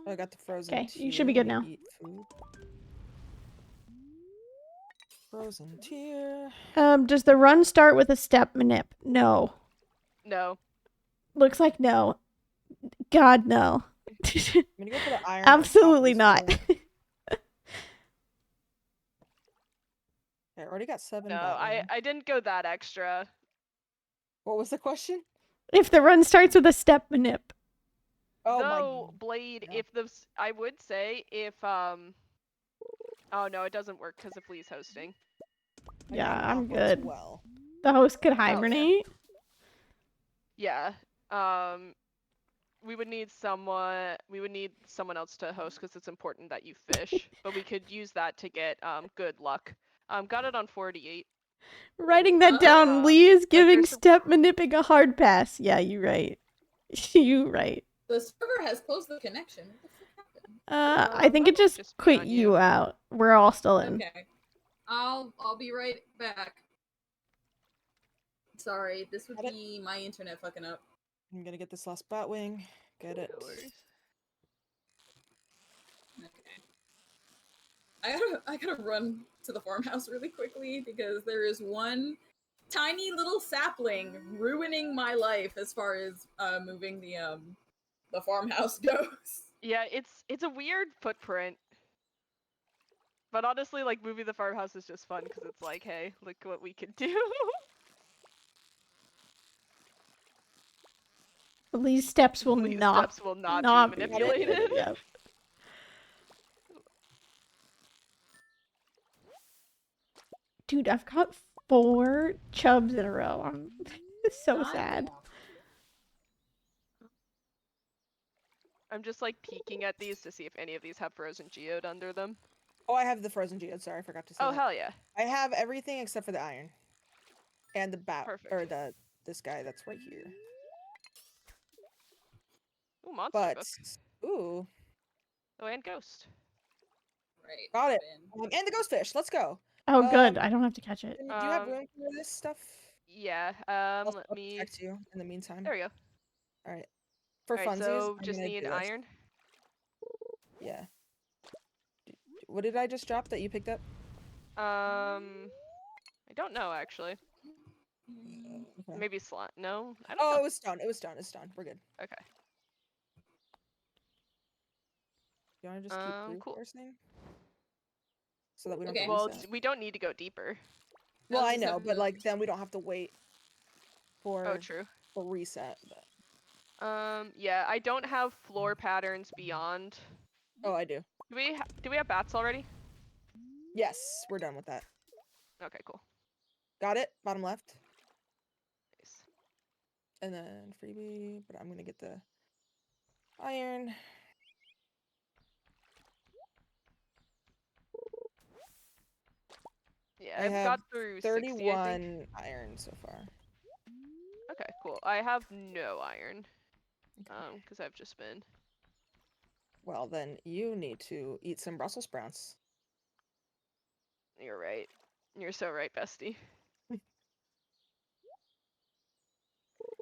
I got the frozen. Okay, you tier. should be good Let now. me eat food. Frozen tier. Does the run start with a step manip? No. No. Looks like no. God, no. I'm gonna go for the iron. on top of Absolutely this not. floor. I already got 7. No, bat wings. I didn't go that extra. What was the question? If the run starts with a step manip. Oh Though, my. Blade, no. if I would say if oh no, it doesn't work because of Lee's hosting. I Yeah, got I'm aqua as good. well. The host could Okay. hibernate. Yeah. We would need someone else to host because it's important that you fish. But we could use that to get good luck. Got it on 48. Writing that down, Lee is giving there's step manipping a hard pass. Yeah, you right. You right. The server has closed the connection. What the fuck happened? I think it just just be quit on you you. out. We're all still in. Okay. I'll be right back. Sorry, this would Got it. be my internet fucking up. I'm gonna get this last bat wing. Get it. No worries. Okay. I gotta run to the farmhouse really quickly because there is one tiny little sapling ruining my life as far as moving the farmhouse goes. Yeah, it's a weird footprint. But honestly, like, moving the farmhouse is just fun because it's like, hey, look what we can do. These steps will These not steps will not be be manipulated. Yep. Dude, I've got 4 chubs in a row. I'm so Nice. sad. I'm just like peeking at these to see if any of these have frozen geode under them. Oh, I have the frozen geode. Sorry, I forgot to say Oh that. hell yeah! I have everything except for the iron. And the bat Perfect. or this guy that's right here. Ooh, monster But book. ooh, Oh, and ghost. Right. got it. Ben. And the ghost fish. Let's go. Oh, good. I don't have to catch it. Do you have room for this stuff? Yeah. I'll Let me. protect you in the meantime. There we go. All right. For All right, funsies, so I'm just gonna need do this. iron. Yeah. What did I just drop that you picked up? I don't know actually. Okay. Maybe slot. No, I don't Oh, know. it was stone. It was stone. It's stone. We're good. Okay. You want to just keep through Cool. first thing? So that we don't Okay. have to Well, reset? we don't need to go deeper. Well, I just know, have but to- like then we don't have to wait for Oh, true. the reset. But... Yeah, I don't have floor patterns beyond. Oh, I do. Do we have bats already? Yes, we're done with that. Okay, cool. Got it. Bottom left. Nice. And then freebie, but I'm gonna get the iron. Yeah, I I've have got through 60, I think. 31 iron so far. Okay, cool. I have no iron. Okay. Because I've just been. Well, then you need to eat some Brussels sprouts. You're right. You're so right, bestie.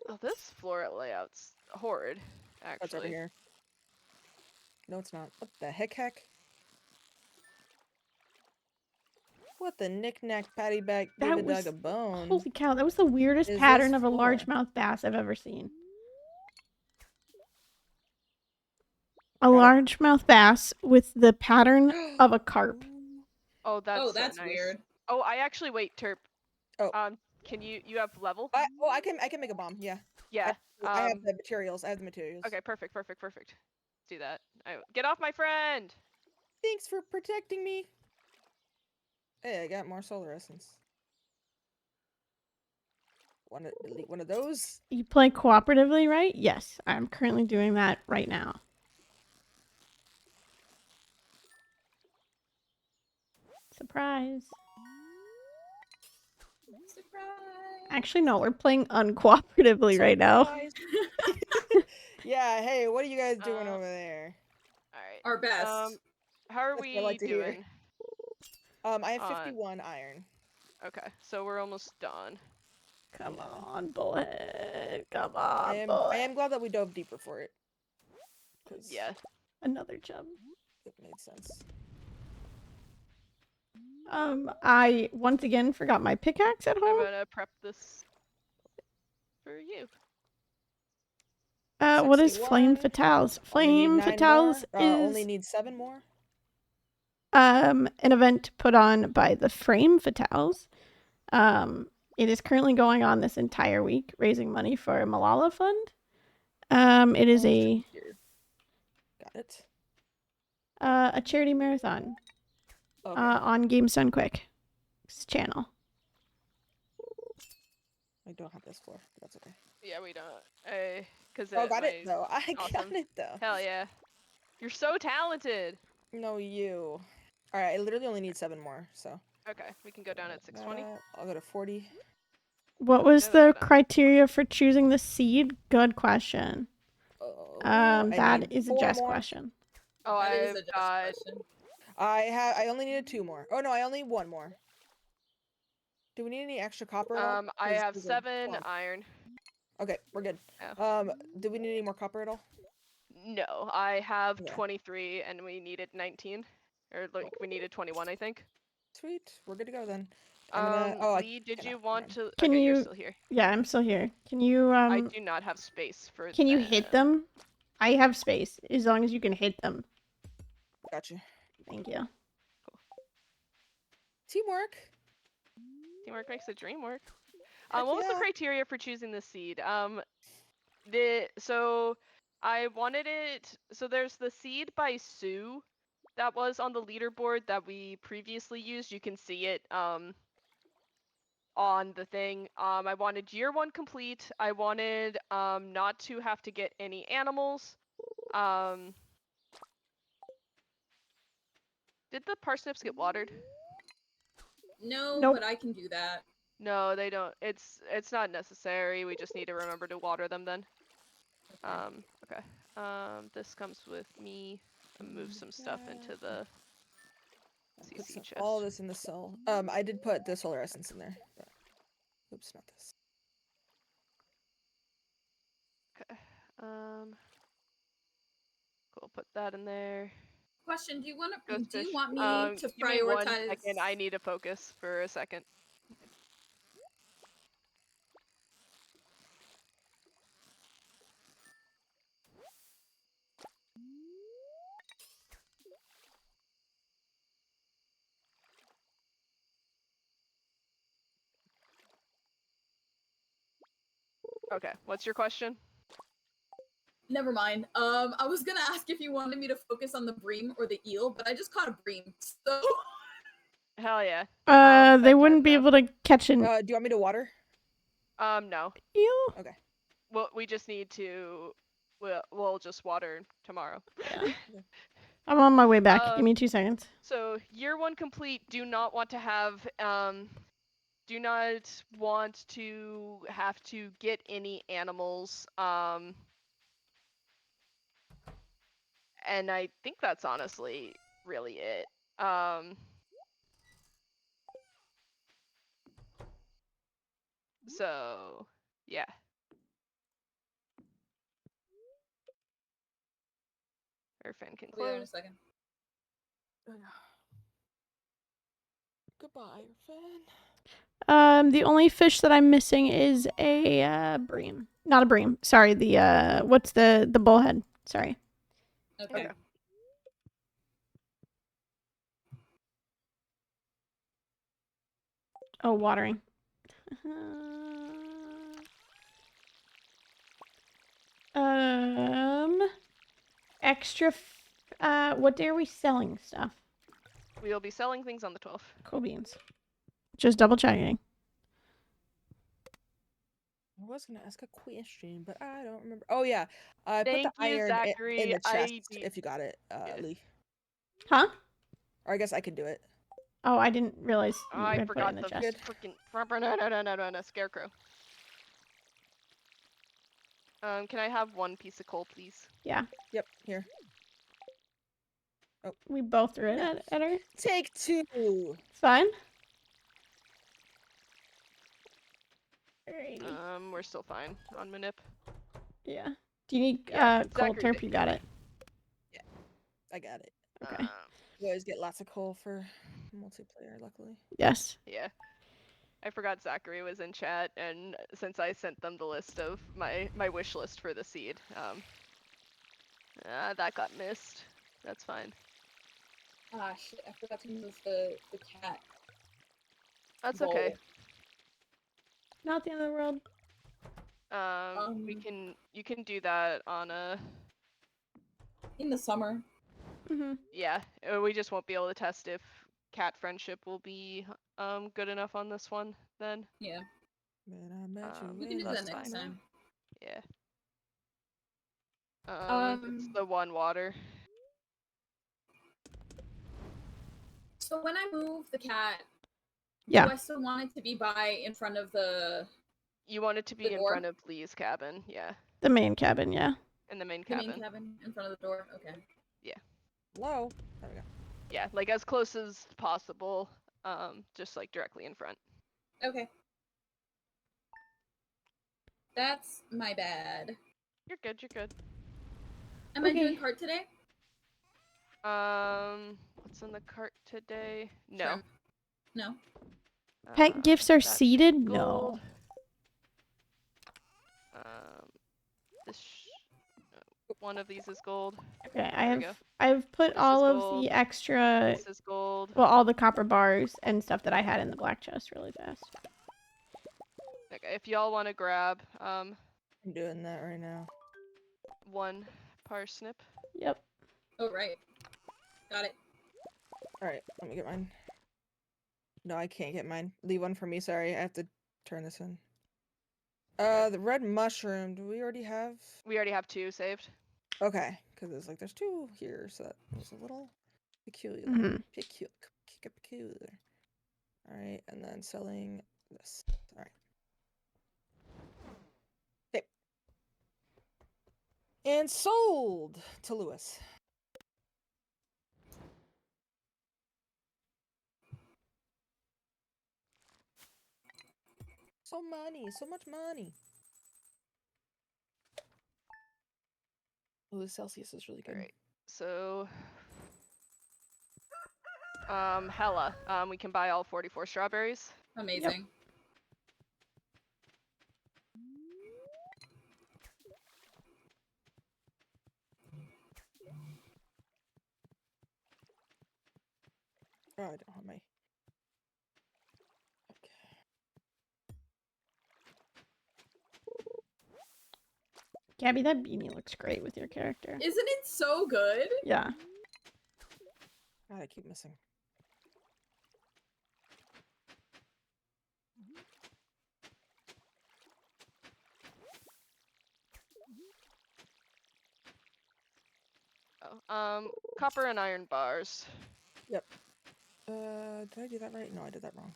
Oh, this floor layout's horrid, That's over actually. here. No, it's not. What the heck? What the knick-knack paddywhack give a dog a bone? Holy cow, that was the weirdest Is pattern this of a floor? largemouth bass I've ever seen. A Got it. largemouth bass with the pattern of a carp. Oh, that's Oh, so that's nice. weird. Oh, I actually wait, Terp. Oh. Can you have level? I can make a bomb. Yeah. Yeah. I have the materials. Okay, perfect. Let's do that. Get off my friend! Thanks for protecting me. Hey, I got more solar essence. Want to delete one of those? You play cooperatively, right? Yes, I'm currently doing that right now. Surprise. Surprise. Actually, no, we're playing uncooperatively right now. Surprise. Yeah, hey, what are you guys doing over there? Alright. Our best. How are That's what I we like to hear. doing? I have 51 iron. Okay, so we're almost done. Come on, bullet. Come I on, bullet. am glad that we dove deeper for it. 'Cause Yeah. Another chub. it made sense. I once again forgot my pickaxe at I'm home. gonna prep this for you. What is Flame 61. Fatales? Only need Flame 9 Fatales more. is Only need 7 more. an event put on by the Frame Fatales. It is currently going on this entire week, raising money for a Malala Fund. It is a Got it. a charity marathon Okay. on Games Done Quick's channel. I don't have this floor, but that's okay. Yeah, we don't. Cause Got it though. I got awesome. it though. Hell yeah. You're so talented. No, you. All right, I literally only need 7 more, so. Okay, we can go down at 620. I'll go to 40. What was Yeah, the that's fine. criteria for choosing the seed? Good question. I That need is a 4 Jess more. question. Oh, That is I've a just got. question. I only needed 2 more. Oh no, I only need 1 more. Do we need any extra copper at all? I 'Cause have these are 7 12. iron. Okay, we're good. Yeah. Do we need any more copper at all? No, I have Okay. 23, and we needed 19, or like we needed 21, I think. Sweet, we're good to go then. I'm gonna. Lee, did you want to? Can Okay, you? you're still here. Yeah, I'm still here. Can you I do not have space for. Can you hit them? I have space as long as you can hit them. Gotcha. Thank you. Teamwork. Teamwork makes the dream work. Heck What was the yeah. criteria for choosing the seed? So I wanted it. So there's the seed by Sue that was on the leaderboard that we previously used. You can see it on the thing. I wanted year 1 complete. I wanted not to have to get any animals. Did the parsnips get watered? No, Nope. but I can do that. No, they don't. It's not necessary. We just need to remember to water them then. Okay. This comes with me. I'll move some stuff into the Put CC chest. all this in the cell. I did put the solar essence in there. But... Oops, not this. Okay. Cool. Put that in there. Question: Do you want Ghost Do you fish. want me to Give me 1 prioritize? second. I need to focus for a second. Okay. What's your question? Never mind. I was gonna ask if you wanted me to focus on the bream or the eel, but I just caught a bream, so. Hell yeah. They wouldn't be able to catch an Do you want me to water? No. eel. Okay. Well, we just need to. We'll just water tomorrow. Yeah. I'm on my way back. Give me 2 seconds. So year 1 complete. Do not want to have. Do not want to have to get any animals. And I think that's honestly really it. So yeah. Airfan can I'll be there in a close. second. Goodbye, Finn. The only fish that I'm missing is a bream. Not a bream. Sorry, the what's the bullhead? Sorry. Okay. Oh, watering. Extra. What day are we selling stuff? We'll be selling things on the 12th. Cool beans. Just double checking. I was gonna ask a question, but I don't remember. Oh yeah, I put Thank the you, iron Zachary. in the chest. If you got it, Lee. Huh? Or I guess I can do it. Oh, I didn't realize you I had put it in forgot the the chest. freaking no, scarecrow. Can I have 1 piece of coal, please? Yeah. Yep, here. Oh. We both threw it at her. Take 2. It's fine. Alrighty. We're still fine on Manip. Yeah. Do you need Yeah, coal Zachary turp? You got it. Yeah, I got it. Okay. You always get lots of coal for multiplayer, luckily. Yes. Yeah. I forgot Zachary was in chat, and since I sent them the list of my wish list for the seed, that got missed. That's fine. Ah, shit! I forgot to move the cat. That's bowl. okay. Not the end of the world. You can do that on a. In the summer. Mm-hmm. Yeah, we just won't be able to test if cat friendship will be good enough on this one then. Yeah. Man, I met you. We can do that that's next fine. time. Yeah. It's the 1 water. So when I move the cat, Yeah. do I still want it to be in front of the? You want it to be in door? front of Lee's cabin, yeah. The main cabin, yeah. In the main The cabin. main cabin in front of the door. Okay. Hello. There we go. Yeah, like as close as possible. Just like directly in front. Okay. That's my bad. You're good. You're good. Am I Okay. doing cart today? What's in the cart today? No. Shrimp. No. Pet gifts are That should be seeded? gold. No. One of these is gold. Okay, There we go. I've put This all is of gold. the extra, This is gold. well, all the copper bars and stuff that I had in the black chest really fast. Okay, if y'all want to grab I'm doing that right now. 1 parsnip. Yep. Oh, right. Got it. All right, let me get mine. No, I can't get mine. Leave one for me. Sorry, I have to turn this in. The red mushroom. Do we already have? We already have 2 saved. Okay, because it's like there's 2 here, so that was a little peculiar. Mhm. Peculiar. All right, and then selling this. All right. Okay. And sold to Lewis. So much money. Oh, the Celsius is really good. Alright. So hella. We can buy all 44 strawberries. Amazing. Oh, I don't have my. Okay. Gabby, that beanie looks great with your character. Isn't it so good? Yeah. God, I keep missing. Oh, copper and iron bars. Yep. Did I do that right? No, I did that wrong.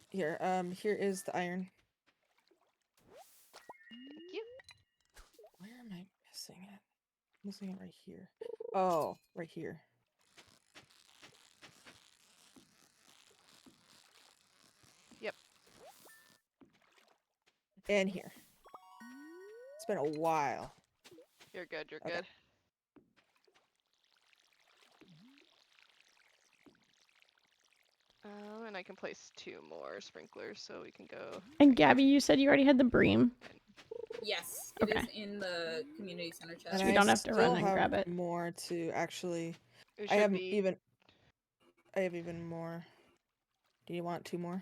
Here, here is the iron. Thank you. Where am I missing it? Missing it right here. Oh, right here. Yep. And here. It's been a while. You're good. You're Okay. good. And I can place 2 more sprinklers so we can go. And Gabby, you said you already had the bream. Yes. It is Okay. in the community center chest. And So we I don't have to run still and have grab it. more to actually. It I should have be. I have even more. Do you want 2 more?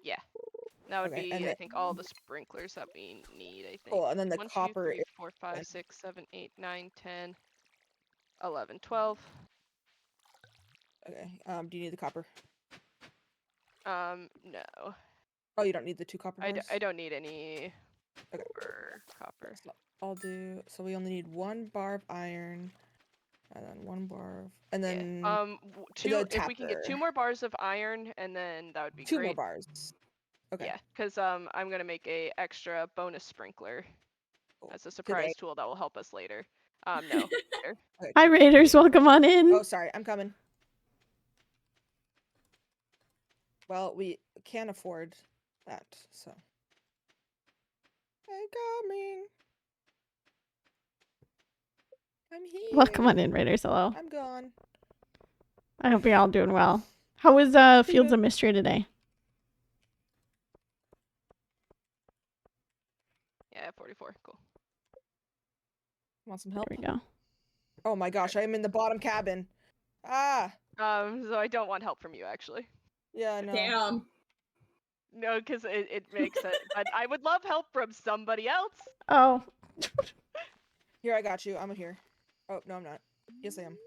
Yeah. That would Okay, be, and I think, all the sprinklers that we need, I think. Cool, and then the 1, 2, copper 3, 4, 5, 6, 7, 8, 9, 10, 11, 12. Okay. Do you need the copper? No. Oh, you don't need the 2 copper bars? I don't need any Okay. for copper. So I'll do. So we only need 1 bar of iron, and then 1 bar of, and then Yeah. the If we can get 2 tapper. more bars of iron, and then that would be 2 great. more bars. Okay. Yeah, because I'm gonna make a extra bonus sprinkler Cool. as a surprise tool that will help us later. No. Later. Okay. Hi, Raiders. Welcome on in. Oh, sorry. I'm coming. Well, we can't afford that, so. I'm coming. I'm here. Welcome on in, Raiders. Hello. I'm gone. I hope you're all doing well. How was Fields of Mystery today? Yeah, 44. Cool. Want some help? There we go. Oh my gosh, I am in the bottom cabin. Ah. So I don't want help from you, actually. Yeah, no. Damn. No, because it makes it. But I would love help from somebody else. Oh. Here, I got you. I'm here. Oh, no, I'm not. Yes, I am.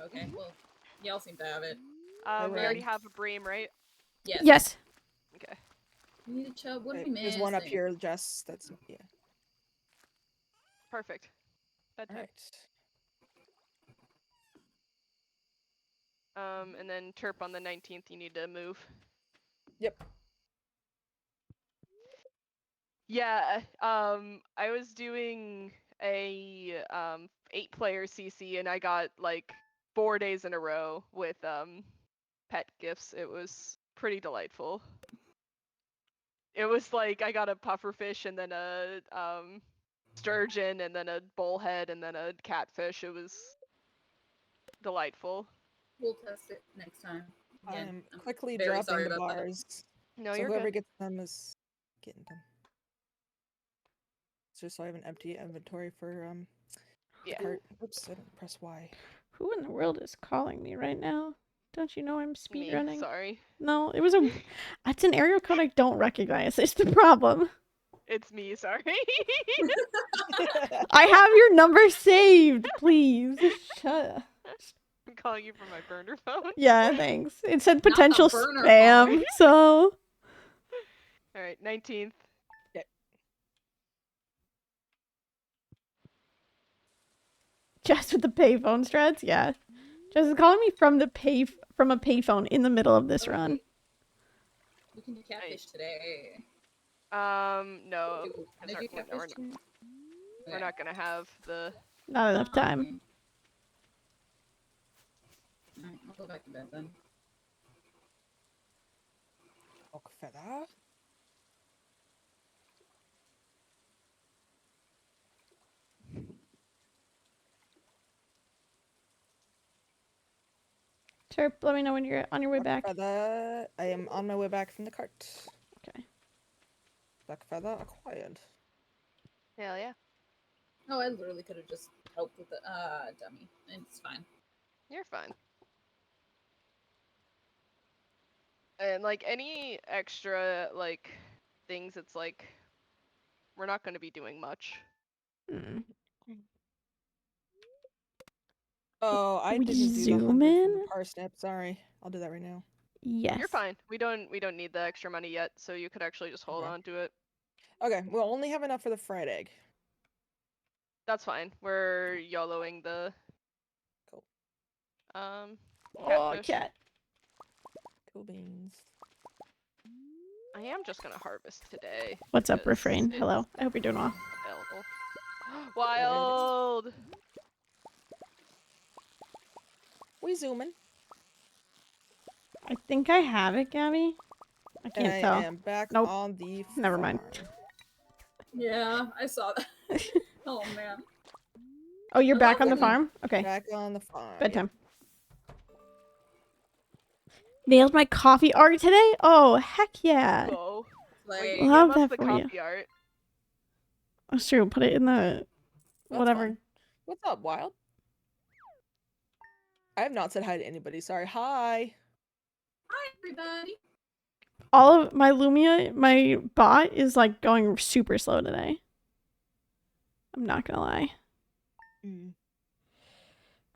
Okay, well, y'all seem to have it. We already have a bream, right? Yes. Yes. Okay. We need a chub. What do Right, we miss? there's one up here, Jess. That's, yeah. Perfect. Bedtime. Alright. And then Terp on the 19th, you need to move. Yep. Yeah, I was doing a 8-player CC and I got like 4 days in a row with pet gifts. It was pretty delightful. It was like I got a pufferfish and then a sturgeon and then a bullhead and then a catfish. It was delightful. We'll test it next time. Again, I'm quickly very dropping sorry the about that. bars. No, So you're whoever good. gets them is getting them. Just so I have an empty inventory for the Yeah. cart. Oops, I didn't press Y. Who in the world is calling me right now? Don't you know I'm Me, speedrunning? sorry. No, it was a. It's an area code I don't recognize. It's the problem. It's me, sorry. I have your number saved. Please shut up. I'm calling you from my burner phone. Yeah, thanks. It said Not the potential burner spam, so Alright, 19th. Jess with the payphone strats. Yeah, Jess is calling me from a payphone in the middle of this run. We can do catfish today. No. Can I Because do catfish today? we're not gonna have the... Not enough time. Alright, I'll go back to bed then. Oak feather. Chirp, let me know when you're on your way Oak back. feather. I am on my way back from the cart. Okay. Black feather acquired. Hell yeah. Oh, I literally could have just helped with the dummy. It's fine. You're fine. And like any extra like things, it's like we're not going to be doing much. Hmm. Oh, I We didn't do the zoom 100 from in? the parsnip. Sorry, I'll do that right now. Yes. You're fine. We don't need the extra money yet, so you could actually just hold Okay. on to it. Okay, we'll only have enough for the fried egg. That's fine. We're YOLOing the Cool. Oh, catfish. cat. Cool beans. I am just gonna harvest today. What's up, because refrain? it's Hello. I hope you're doing well. available. Wild. We zooming. I think I have it, Gabby. I And can't I tell. am back Nope. on the Never mind. farm. Yeah, I saw that. Oh man. Oh, you're I back love on the when- farm? Okay. Back on the farm. Bedtime. Nailed my coffee art today? Oh, heck yeah. Whoa. Like, Wait, Love give us that the for you. copy art. Oh, sure. Put it in the That's whatever. fun. What's up, Wild? I have not said hi to anybody. Sorry. Hi. hi everybody. All of my Lumia, my bot is like going super slow today. I'm not gonna lie.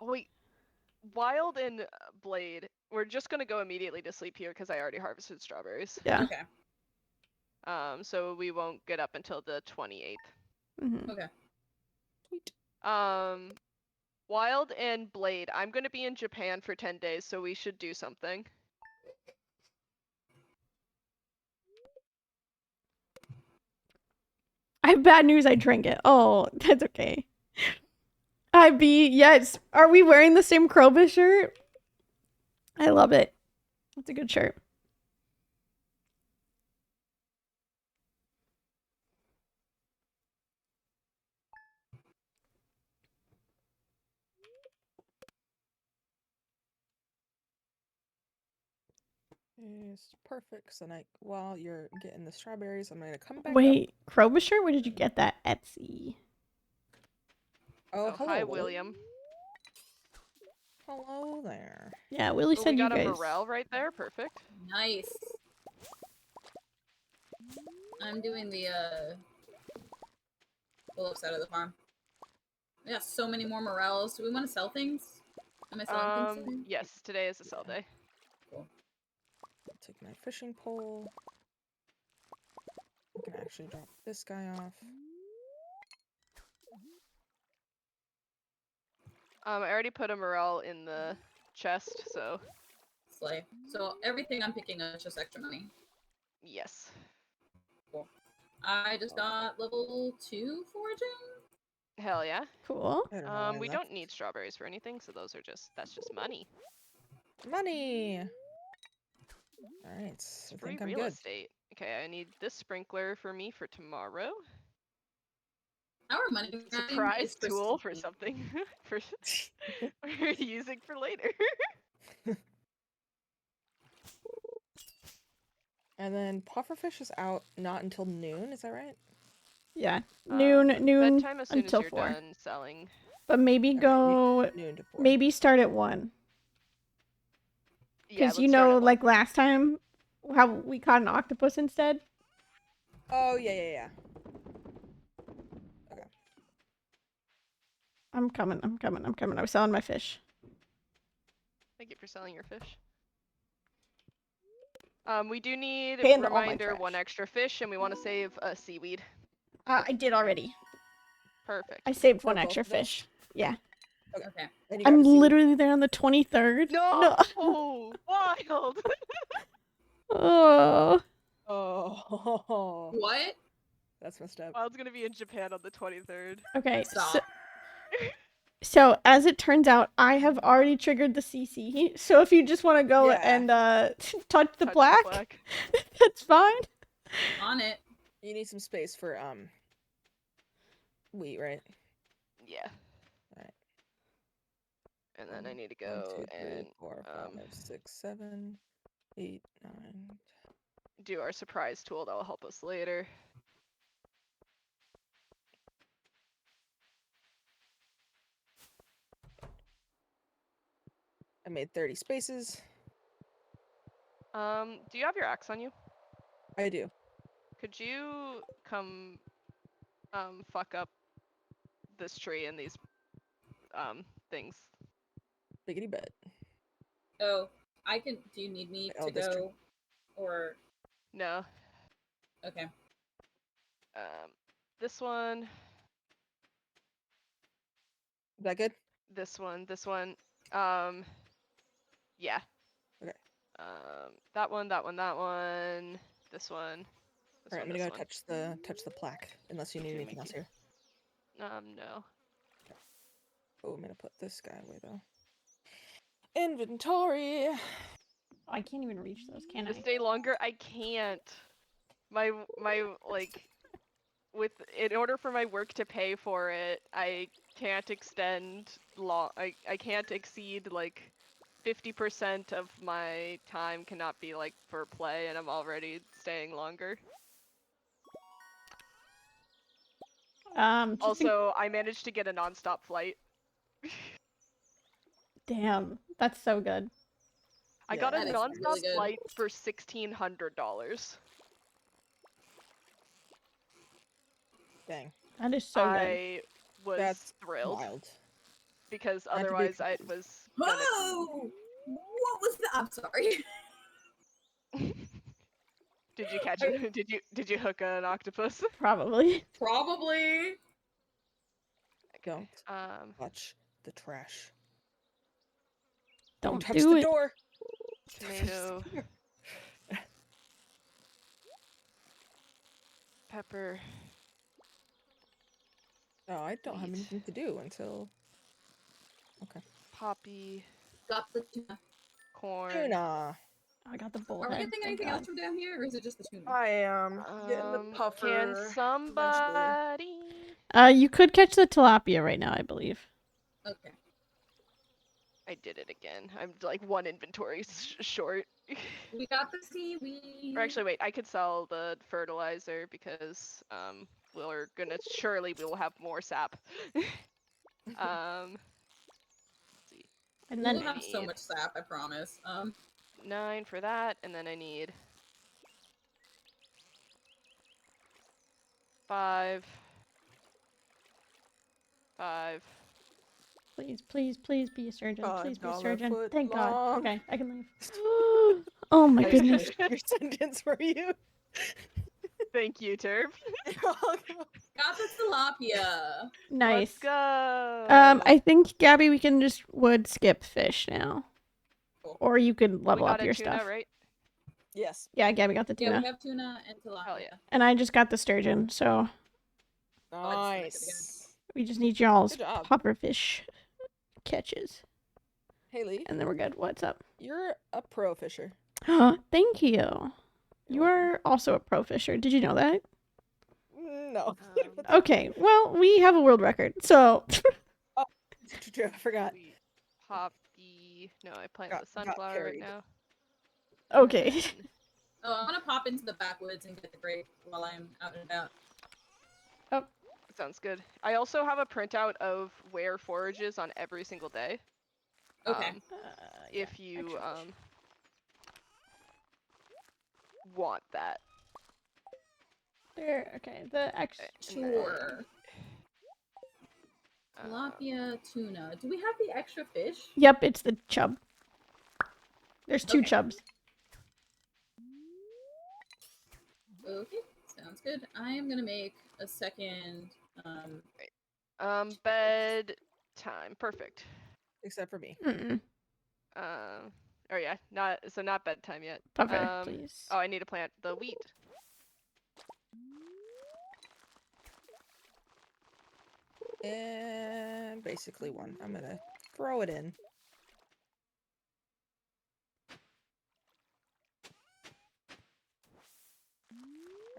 Oh, wait. Wild and Blade. We're just gonna go immediately to sleep here because I already harvested strawberries. Yeah. Okay. So we won't get up until the 28th. Mm-hmm. Okay. Sweet. Wild and Blade. I'm gonna be in Japan for 10 days, so we should do something. I have bad news. I drank it. Oh, that's okay. Yes. Are we wearing the same Krobus shirt? I love it. It's a good shirt. It's perfect. So while you're getting the strawberries, I'm gonna come back up. Wait, Krobus shirt? Where did you get that? Etsy. Oh, hello, Hi, Willie. William. Hello there. Yeah, Willie Oh, said we you got a guys. morel right there. Perfect. Nice. I'm doing the left side of the farm. We got so many more morels. Do we want to sell things? Am I selling things today? Yes, today is a sell day. Cool. Take my fishing pole. I can actually drop this guy off. I already put a morel in the chest, so Slay. So everything I'm picking up is just extra money. yes. Cool. I just got level 2 foraging. Hell yeah. Cool. I don't know why We that's- don't need strawberries for anything, so that's just money. Money. All right, It's I free think I'm real good. estate. Okay, I need this sprinkler for me for tomorrow. Our money grabbing Surprise is tool for pristine. something for we're using for later. And then pufferfish is out not until noon. Is that right? Yeah. Noon Bedtime as soon until as you're 4. done selling. But maybe Okay, go noon to 4. maybe start at 1. Yeah, Because let's start at 1. like last time, how we caught an octopus instead. Oh yeah. Okay. I'm coming. I was selling my fish. Thank you for selling your fish. We do need And all my reminder trash. 1 extra fish, and we want to save a seaweed. I did already. Perfect. I saved For 1 both extra of those? fish. Yeah. Okay. And you got I'm the seaweed? literally there on the 23rd. No, wild. Oh. Oh, What? that's messed up. Wild's gonna be in Japan on the 23rd. Okay. Stop. So as it turns out, I have already triggered the CC. So if you just want to go Yeah. and touch the Touch plaque, that's fine. On it. You need some space for wheat, right? Yeah. Alright. And then I need to 1, go 2, 3, and 4, 5, 6, 7, 8, 9. do our surprise tool that will help us later. I made 30 spaces. Do you have your axe on you? I do. Could you come fuck up this tree and these things? Biggity bet. Oh, I can. Do you need me Oh, to this tree. go? Or. No. Okay. This one, Is that good? this one. Yeah. Okay. That one, this one, Alright, I'm gonna go touch the plaque, unless you need Okay, anything else Mickey. here. No. Oh, I'm gonna put this guy away though. Inventory. I can't even reach those, can To I? stay longer, I can't. My like, in order for my work to pay for it, I can't extend long. I can't exceed like 50% of my time cannot be like for play, and I'm already staying longer. Also, I managed to get a non-stop flight. Damn, that's so good. I got a that is non-stop really good. flight for $1,600. Dang. That is so good. I was That's thrilled wild. because Not to be otherwise I confused. was gonna. Whoa! What was that? I'm sorry. Did you catch it? Did you hook an octopus? Probably. Probably. Don't Um, touch the trash. Don't touch do the it. door. tomato, pepper. Oh, I don't have Wheat. anything to do until. Okay. Poppy, Got the tuna. corn. Tuna. I got the Are we bullhead. getting Thank anything God. else from down here, or is it just the tuna? I am getting the Can puffer. somebody? You could catch the tilapia right now, I believe. Okay. I did it again. I'm like 1 inventory short. We got the seaweed. Or actually, wait. I could sell the fertilizer because we will have more sap. Let's see. And We'll then have so need- much sap, I promise. 9 for that, and then I need 5. please be a surgeon. Please be a $5 surgeon. foot Thank long. God. Okay, I can leave. Oh my I goodness. finished your sentence for you. Thank you, Turb. Got the tilapia. Nice. Let's go. I think Gabby, we can just wood skip fish now. Cool. Or you could We level got up a your tuna, stuff. right? Yes. Yeah, Gabby got the Yeah, tuna. we have tuna and tilapia. Hell yeah. And I just got the sturgeon, so I just connected again. Nice. we just need y'all's Good job. pufferfish catches. Haley, And then we're good. What's up? you're a pro fisher. Thank you. You're You welcome. are also a pro fisher. Did you know that? No. Okay, well, we have a world record, so True, I forgot. We pop the. No, I plant Got the sunflower right carried. now. okay. And Oh, I'm gonna pop into the backwoods and get the grape while I'm out and about. sounds good. I also have a printout of where forage is on every single day. Okay. If you want that. There. Okay. The X. And then, Sure. uh, Tilapia, tuna. Do we have the extra fish? Yep, it's the chub. There's two Okay. chubs. Okay, sounds good. I am gonna make a second. bed time. Perfect. Except for me. Mm-mm. Oh yeah, not bedtime yet. Puffer, please. Oh, I need to plant the wheat. And basically one. I'm gonna throw it in.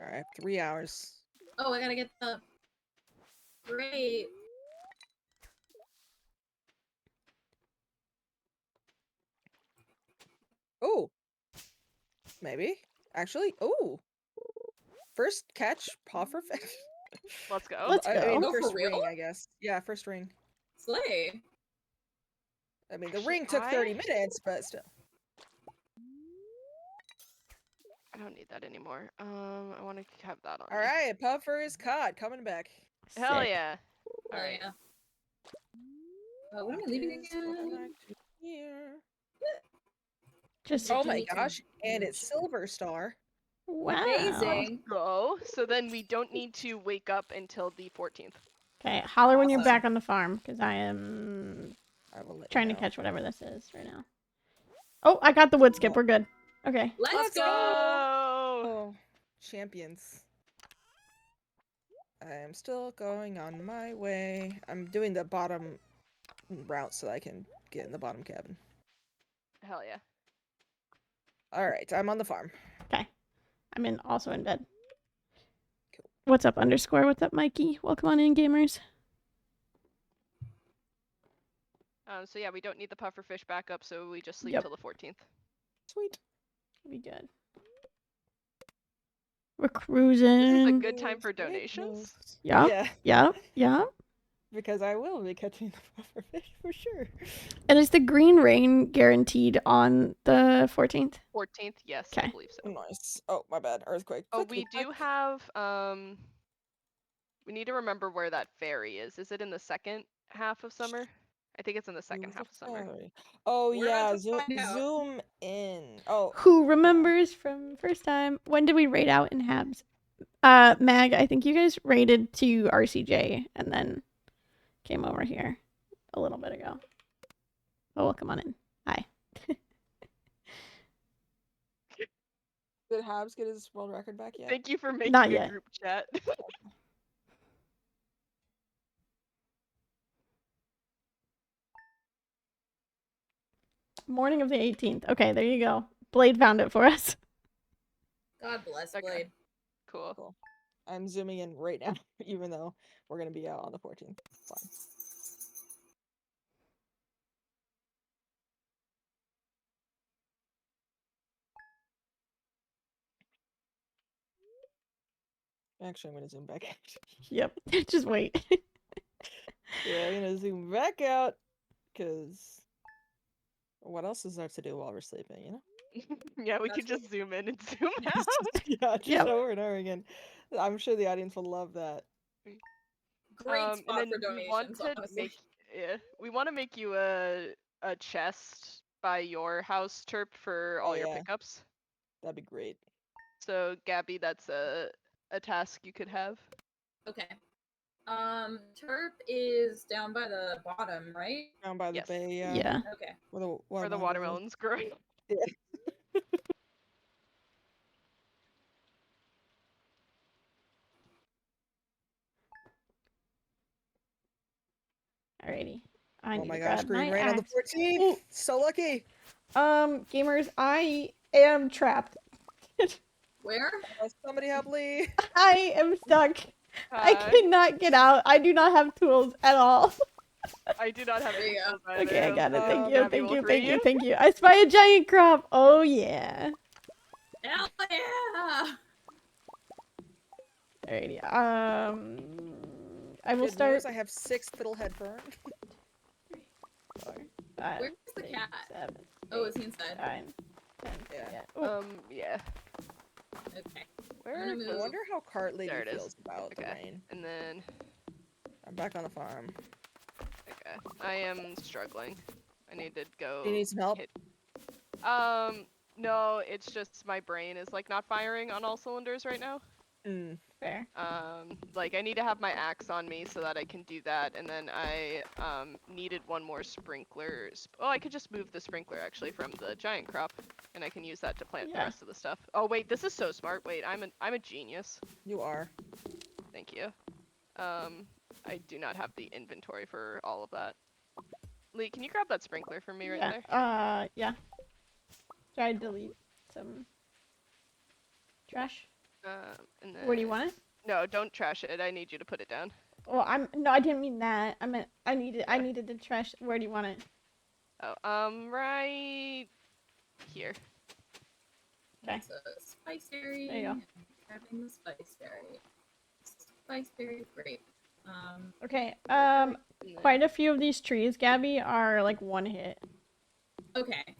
Alright, 3 hours. Oh, I gotta get the grape. Oh! Maybe. Actually, oh! First catch, puffer fish. Let's go. Let's I mean, go. Oh, for first ring, real? I guess. Yeah, first ring. Slay. I mean, the Actually, ring took 30 minutes, but still. I don't need that anymore. I want to have that on. me. Alright, puffer is caught. Coming back. Hell Sick. yeah. Oh Alright. yeah. When am I leaving Is what I again? like to hear. Just Oh do my need to gosh, and it's reach. Silver Star. wow. Amazing. Go. So then we don't need to wake up until the 14th. Okay, holler when you're Awesome. back on the farm, because I am I will let trying you to know. catch whatever this is right now. Oh, I got the wood skip. We're good. Okay. Let's go. Oh, champions. I am still going on my way. I'm doing the bottom route so I can get in the bottom cabin. Hell yeah. Alright, I'm on the farm. Okay. I'm also in bed. Cool. What's up, underscore? What's up, Mikey? Welcome on in, gamers. So yeah, we don't need the puffer fish back up, so we just sleep Yep. till the 14th. Sweet. Be good. We're cruising. This is a good time for donations. Yeah. Yeah. Because I will be catching the puffer fish for sure. And is the green rain guaranteed on the 14th? 14th, yes, I Okay. believe so. Nice. Oh, my bad. Earthquake. Oh, Clickety we do clack. have we need to remember where that ferry is. Is it in the second half of summer? I think it's in the second half of summer. Oh We're yeah, about to find out. zoom in. Oh, Who remembers from first time? When did we raid out in Habs? Mag, I think you guys raided to RCJ and then came over here a little bit ago. Oh, well, come on in. Hi. did Habs get his world record back yet? Thank you for making Not a yet. group chat. Morning of the 18th. Okay, there you go. Blade found it for us. God bless Okay. Blade. Cool. I'm zooming in right now, even though we're gonna be out on the 14th. Fine. Actually, I'm gonna zoom back out. Yep. Just wait. Yeah, I'm gonna zoom back out, because what else is there to do while we're sleeping, you know? Yeah, we That's could just zoom in and zoom out. Yeah, just Yep. over and over again. I'm sure the audience will love that. Great And spot then for we want donations, to honestly. make you a chest by your house, Terp, for all Oh, your yeah. pickups. That'd be great. So Gabby, that's a task you could have. Okay. Terp is down by the bottom, right? Down by the Yes. bay, Yeah. Okay. where the Where the watermelon watermelon's growing. grows. Alrighty. I Oh need my to gosh, grab green my rain on the axe. 14th. Ooh. So lucky. Gamers, I am trapped. Where? Somebody help Lee. I am stuck. I Hi. cannot get out. I do not have tools at all. I do not have There any you go. tools either. Okay, I got it. Thank you, Gabby thank will you, free thank you, thank you. I spy a giant crop. Oh yeah. Hell yeah! Alrighty. I will Good start. news, I have 6 fiddlehead fern. 4, 5, Where's the 6, cat? 7, Oh, 8, is he inside? 9, 10. Yeah. Ooh. Yeah. Okay. Where? gonna I move. wonder how Cart Lady There it is. feels about the Okay. rain. And then, I'm back on the farm. okay, I am struggling. I need to go. Do you need some help? No, it's just my brain is like not firing on all cylinders right now. Fair. Like I need to have my axe on me so that I can do that, and then I needed one more sprinkler. Oh, I could just move the sprinkler actually from the giant crop, and I can use that to plant the Yeah. rest of the stuff. Oh wait, this is so smart. Wait, I'm a genius. You are. Thank you. I do not have the inventory for all of that. Lee, can you grab that sprinkler for me right Yeah. there? Yeah. Try to delete some trash. And then... Where do you want it? No, don't trash it. I need you to put it down. Well, no, I didn't mean that. I needed the trash. Where do you want it? Oh, right here. Okay. So spice berry. There you go. Grabbing the spice berry. Spice berry grape. Okay. And then- Quite a few of these trees, Gabby, are like one hit. Okay.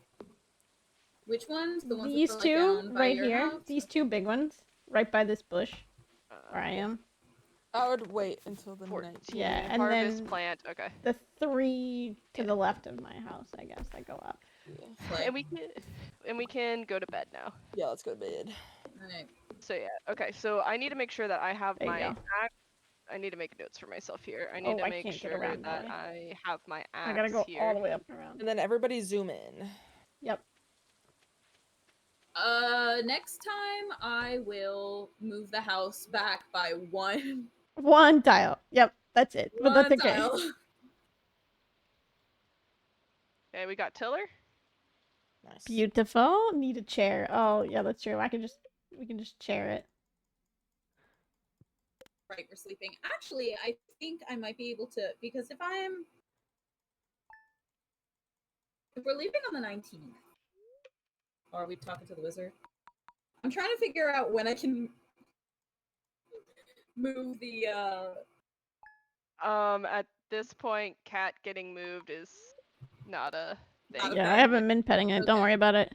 Which ones? The ones These that are, like, two down by right your here. house? These two big ones, right by this bush where I Okay. am. I would wait until the 14. night. Yeah, and harvest then plant. Okay. the 3 to the left of my house, I guess, that go up. Yeah. And we can go to bed now. Yeah, let's go to bed. Alright. So yeah. Okay. So I need to make sure that I have There you my go. axe. I need to make notes for myself here. I need Oh, to I make can't get sure around that that way. I have my axe I gotta go here. all the way up and around. And then everybody zoom in. Yep. Next time I will move the house back by one. One tile. Yep, that's it. But that's One okay. tile. Okay, we got tiller. Nice. Beautiful. Need a chair. Oh, yeah, that's true. We can just chair it. Right, we're sleeping. Actually, I think I might be able to, because if we're leaving on the 19th, or are we talking to the wizard? I'm trying to figure out when I can move the At this point, cat getting moved is not a thing. Not a Yeah, I thing. haven't been petting it. Don't Okay. worry about it.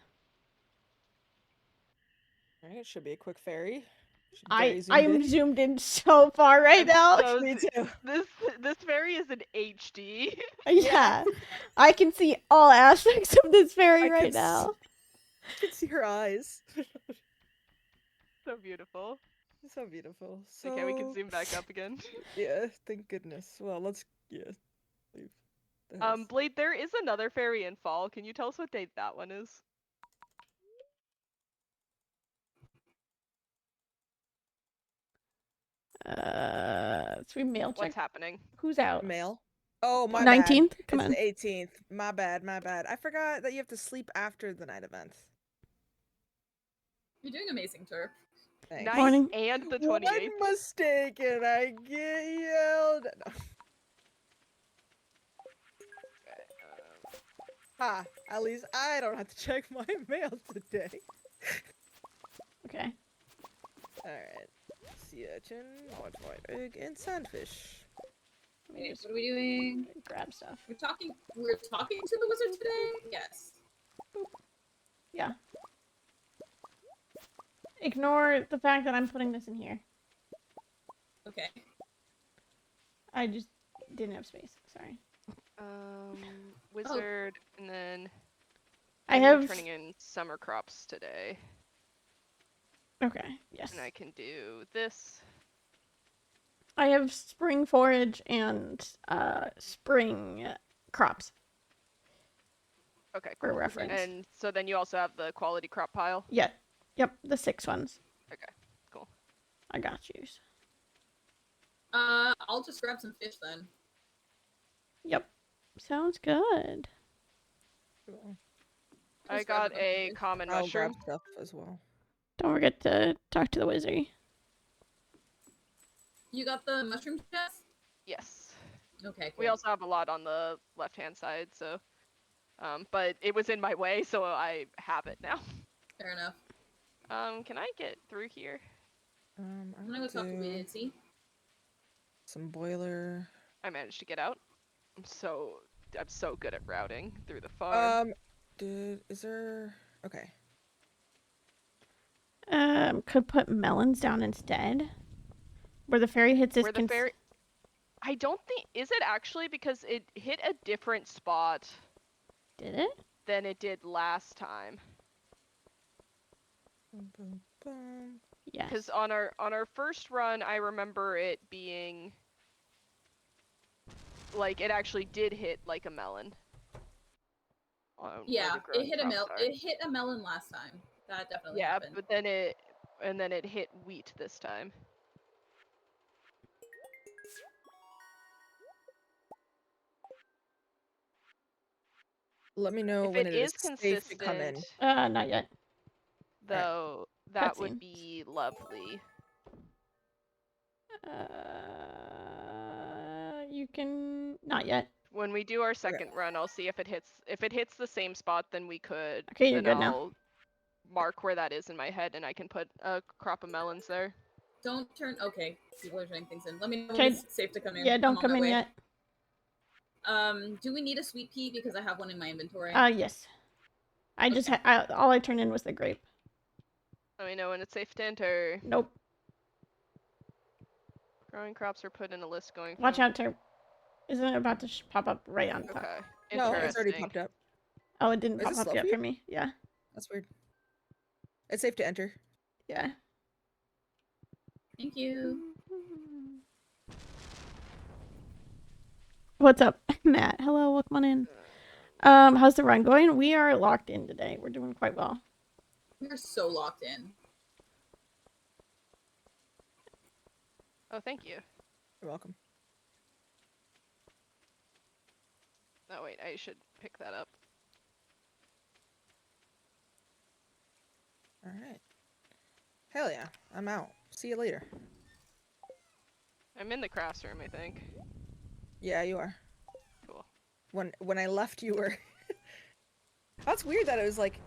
Alright, it should be a quick ferry. Should I ferry zoomed am in. zoomed in so far right now. So Me too. this fairy is an HD. Yeah. I can see all aspects of this fairy I right can now. I can see her eyes. So beautiful. So beautiful. So Okay, we can zoom back up again. yeah, thank goodness. Well, let's leave the house. Blade, there is another fairy in fall. Can you tell us what date that one is? Should we mail check? What's happening? Who's out? Mail. Oh, my 19th? bad. Come It's on. the 18th. My bad, my bad. I forgot that you have to sleep after the night event. You're doing amazing, Turp. Thanks. Night Morning. and the One 28th. mistake and I get yelled. No. Ha! At least I don't have to check my mail today. Okay. Alright. Sea urchin, white egg, and sandfish. Let me Wait, just what are we doing? grab stuff. We're talking to the wizard today? Yes. Yeah. Ignore the fact that I'm putting this in here. Okay. I just didn't have space. Sorry. Wizard, and then I I'm have. turning in summer crops today, Okay. Yes. and I can do this. I have spring forage and spring crops Okay, for cool. reference. And so then you also have the quality crop pile. Yeah. Yep. The 6 ones. Okay, cool. I got you. I'll just grab some fish then. Yep. Sounds good. Cool. I Just grab got bunch of a things. common I'll mushroom. grab stuff as well. Don't forget to talk to the wizard. You got the mushroom chest? Yes. Okay, cool. We also have a lot on the left-hand side, so. But it was in my way, so I have it now. Fair enough. Can I get through here? I'm I'm gonna go talk to Weedsy. some boiler. I managed to get out. I'm so good at routing through the farm. Is there? Okay. Could put melons down instead. Where the fairy hits his Where the fairy. I don't think is it actually because it hit a different spot. Did it? Than it did last time. Boom, boom, boom. Yes. Because on our first run, I remember it being like it actually did hit like a melon. Yeah, it hit a melon last time. That definitely happened. But then it hit wheat this time. Let me know when it is safe to come in. Not yet. Though that would be lovely. You can not yet. When we do our second run, I'll see if it hits. If it hits the same spot, then we could. Okay, you're then good I'll now. mark where that is in my head, and I can put a crop of melons there. Don't turn. Okay, people are turning things in. Let me know when it's safe to come in. Yeah, don't come in yet. Do we need a sweet pea because I have one in my inventory? Yes. I just all I turned in was the grape. Let me know when it's safe to enter. Nope. Growing crops are put in a list going. Watch out, Terp. Isn't it about to pop up right on top? Okay. No, it's already popped up. Oh, it didn't pop up yet for me. Yeah. That's weird. It's safe to enter. Yeah. Thank you. What's up, Matt? Hello, welcome on in. How's the run going? We are locked in today. We're doing quite well. We're so locked in. Oh, thank you. You're welcome. Oh wait, I should pick that up. All right. Hell yeah, I'm out. See you later. I'm in the crafts room, I think. Yeah, you are. Cool. When I left, you were. That's weird that it was like,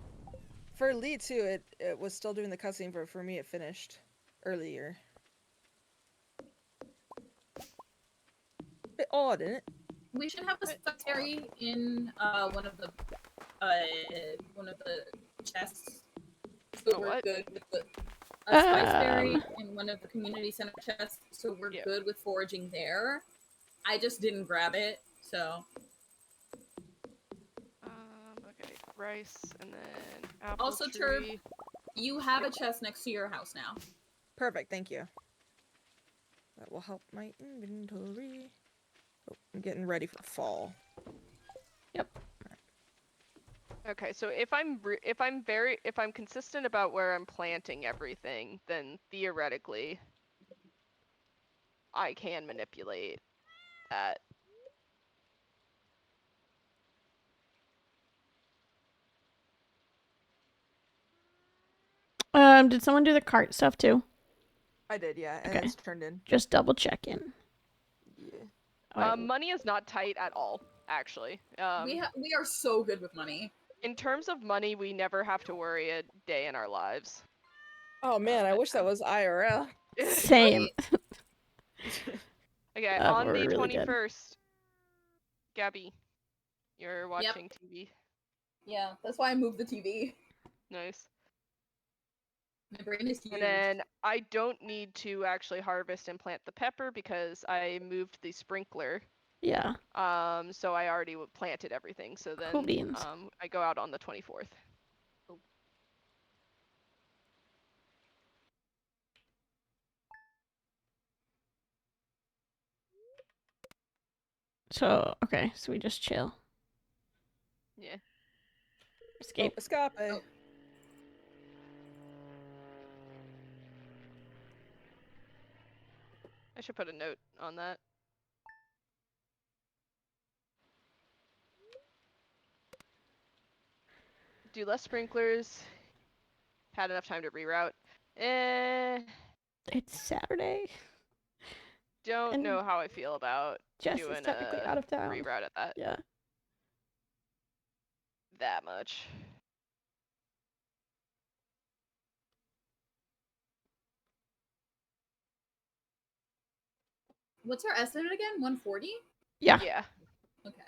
for Lee too. It was still doing the cutscene, but for me it finished earlier. Bit odd, isn't it? We should have a secretary in one of the chests. So we're good with a spice berry in one of the community center chests. So we're good with foraging there. I just didn't grab it, so. Okay, rice and then apple also, tree. Turb, you have a chest next to your house now. Perfect, thank you. That will help my inventory. Oh, I'm getting ready for fall. Yep. Okay, so if I'm consistent about where I'm planting everything, then theoretically I can manipulate that. Did someone do the cart stuff too? I did, yeah, and it's turned in. Just double checking. Yeah. Money is not tight at all, actually. We are so good with money. In terms of money, we never have to worry a day in our lives. Oh man, I wish that was IRL. Same. Okay, on the 21st, Gabby, you're watching TV. Yeah, that's why I moved the TV. Nice. My brain is huge. And then I don't need to actually harvest and plant the pepper because I moved the sprinkler. Yeah. So I already planted everything. So then cool beans. I go out on the 24th. So, okay, so we just chill. Yeah. Escape. Oh, escape. Oh. I should put a note on that. do less sprinklers. Had enough time to reroute. It's Saturday. Don't And know how I feel about Jess is doing technically a out of town. reroute at that Yeah. that much. What's our estimate again? 140? Yeah. Yeah. Okay.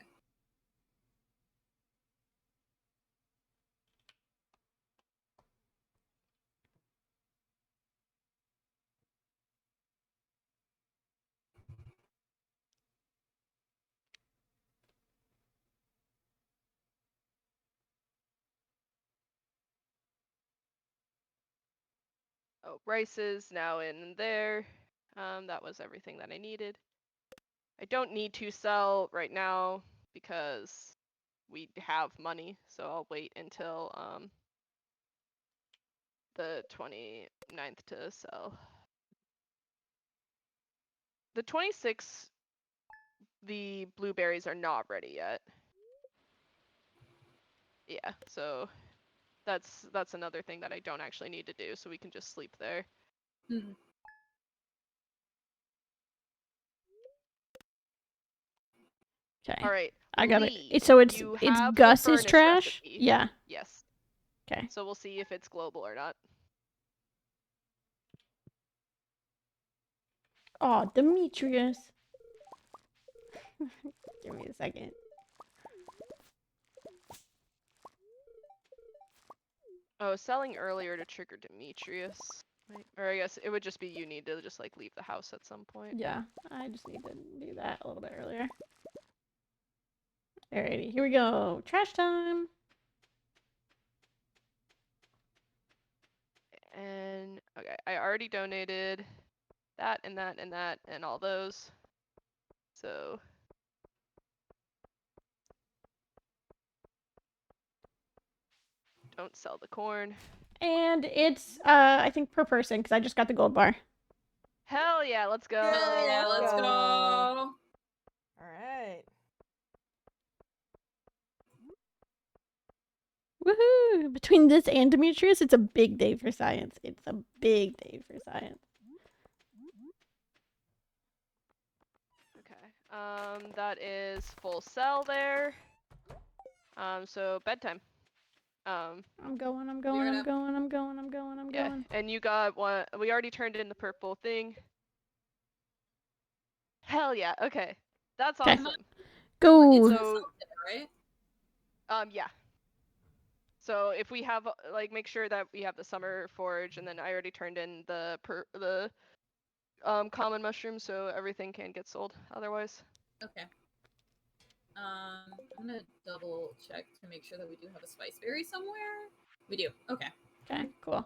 Oh, rice is now in there. That was everything that I needed. I don't need to sell right now because we have money, so I'll wait until the 29th to sell. The 26th, the blueberries are not ready yet. Yeah, so that's another thing that I don't actually need to do, so we can just sleep there. Mm-hmm. Okay. All right. I got Lee, it. So it's you it's have the Gus's furnace trash. recipe. Yeah. Yes. Okay. So we'll see if it's global or not. Oh, Demetrius. Give me a second. Oh, selling earlier to trigger Demetrius. Wait, or I guess it would just be you need to just like leave the house at some point. Yeah, I just need to do that a little bit earlier. Alrighty, here we go. Trash time. And okay, I already donated that and that and that and all those. So don't sell the corn. And it's I think per person because I just got the gold bar. Hell yeah, let's go. Hell yeah, let's go. All right. Woohoo! Between this and Demetrius, it's a big day for science. It's a big day for science. Okay. That is full sell there. So bedtime. I'm going. Yeah, and you got one. We already turned in the purple thing. Hell yeah. Okay, that's 'Kay. awesome. Go. So, right? yeah. So if we have like make sure that we have the summer forage, and then I already turned in the common mushrooms, so everything can get sold. Otherwise. Okay. I'm gonna double check to make sure that we do have a spice berry somewhere. We do. Okay. Okay, cool.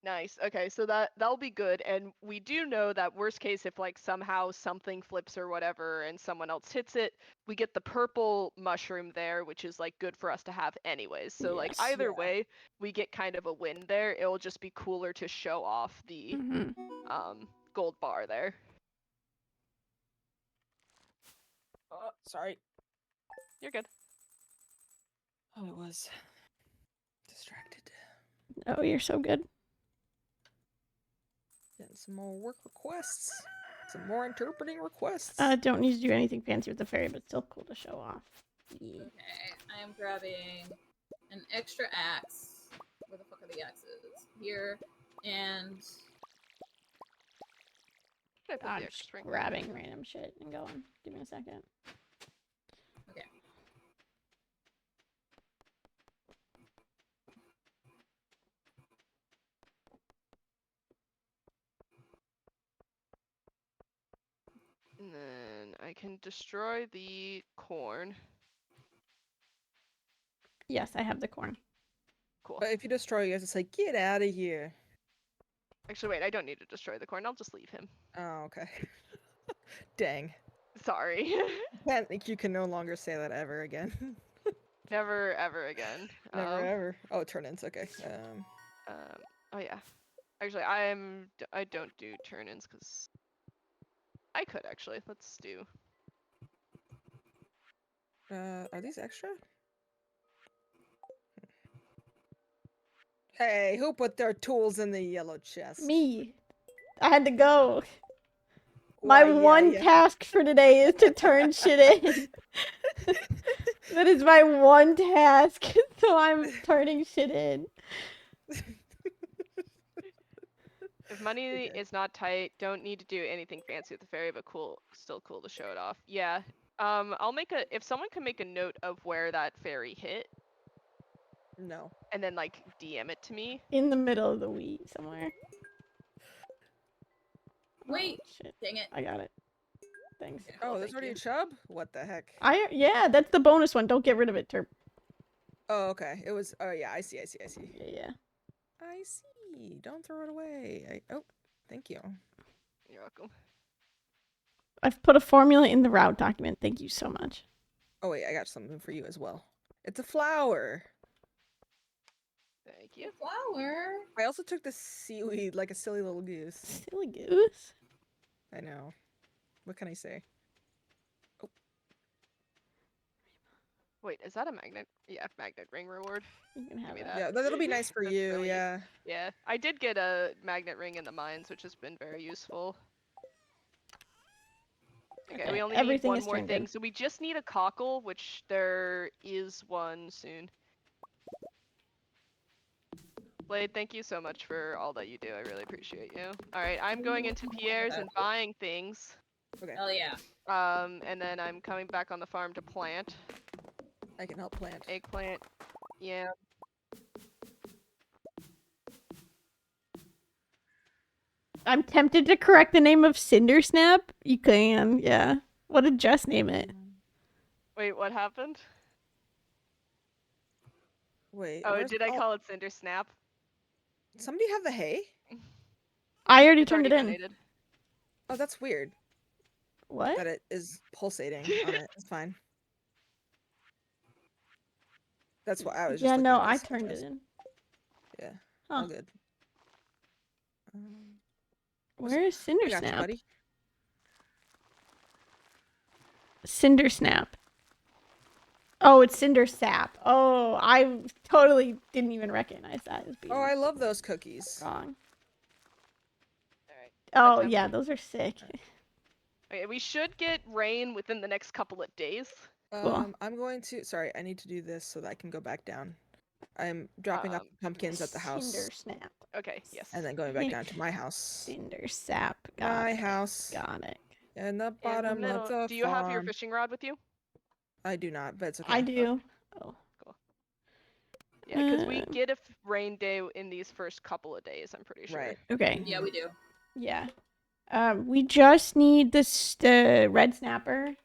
Nice. Okay, so that'll be good. And we do know that worst case, if like somehow something flips or whatever and someone else hits it, we get the purple mushroom there, which is like good for us to have anyways. So like Yes. either Yeah. way, we get kind of a win there. It'll just be cooler to show off the gold bar there. Oh, sorry. You're good. I was distracted. Oh, you're so good. Getting some more work requests. Some more interpreting requests. Don't need to do anything fancy with the fairy, but still cool to show off. Yeah. Okay, I am grabbing an extra axe. Where the fuck are the axes? Here. And I put the I'm extra just sprinkler. grabbing random shit and going. Give me a second. okay. And then I can destroy the corn. Yes, I have the corn. Cool. But if you destroy, you have to say, "Get out of here." Actually, wait, I don't need to destroy the corn. I'll just leave him. Oh, okay. Dang. Sorry. Can't think you can no longer say that ever again. Never ever again. Never ever. Oh, turn-ins. Okay. Oh yeah. Actually, I don't do turn-ins because I could actually. Let's do. Are these extra? Hey, who put their tools in the yellow chest? Me. I had to go. Why, My one task for today is to turn shit in. That is my one task, so I'm turning shit in. If money Okay. is not tight, don't need to do anything fancy with the fairy, but still cool to show it off. Yeah. I'll make if someone can make a note of where that fairy hit, No. and then like DM it to me. In the middle of the Wii somewhere. Wait. Oh, shit. Dang it. I got it. Thanks. Yeah, Oh, well, there's thank already you. a chub? What the heck? Yeah, that's the bonus one. Don't get rid of it, Terp. Oh, okay. It was. Oh, yeah. I see. Yeah. I see. Don't throw it away. Oh, thank you. You're welcome. I've put a formula in the route document. Thank you so much. Oh wait, I got something for you as well. It's a flower. Thank you. Flower. I also took the seaweed like a silly little goose. Silly goose. I know. What can I say? Oh, Wait, is that a magnet? Yeah, magnet ring reward. You can have Give me that. that. yeah, that'll be nice for That's you. really- Yeah. Yeah, I did get a magnet ring in the mines, which has been very useful. Okay, we only need everything one is more turned thing, in. so we just need a cockle, which there is one soon. Blade, thank you so much for all that you do. I really appreciate you. Alright, I'm going into Pierre's and buying things. Okay. Hell yeah. And then I'm coming back on the farm to plant. I can help plant. Eggplant. Yeah. I'm tempted to correct the name of Cindersnap. You can, yeah. What did Jess name it? Wait, what happened? Wait. Oh, did I call it Cinder Snap? Somebody have the hay? I already It's turned already it in. donated. Oh, that's weird. What? That it is pulsating on it. It's fine. That's what I was just Yeah, looking no, at I this turned it chest. in. Yeah. Huh. All good. Where is I got you, Cindersnap? buddy. Cindersnap. Oh, it's Cindersap. Oh, I totally didn't even recognize that as being Oh, I love those cookies. wrong. Alright. Oh, Attempt. yeah, those are sick. Okay, we should get rain within the next couple of days. Cool. I'm going to. Sorry, I need to do this so that I can go back down. I'm dropping off the pumpkins at the house Cindersnap. Okay, yes. and then going back down to my house. Cindersap. My house. Got it. In the In the bottom middle. of the Do you have your farm. fishing rod with you? I do not, but it's okay. I do. Oh. Yeah, because we get a rain day in these first couple of days, I'm pretty sure. Right. Okay. Yeah, we do. Yeah. We just need the red snapper.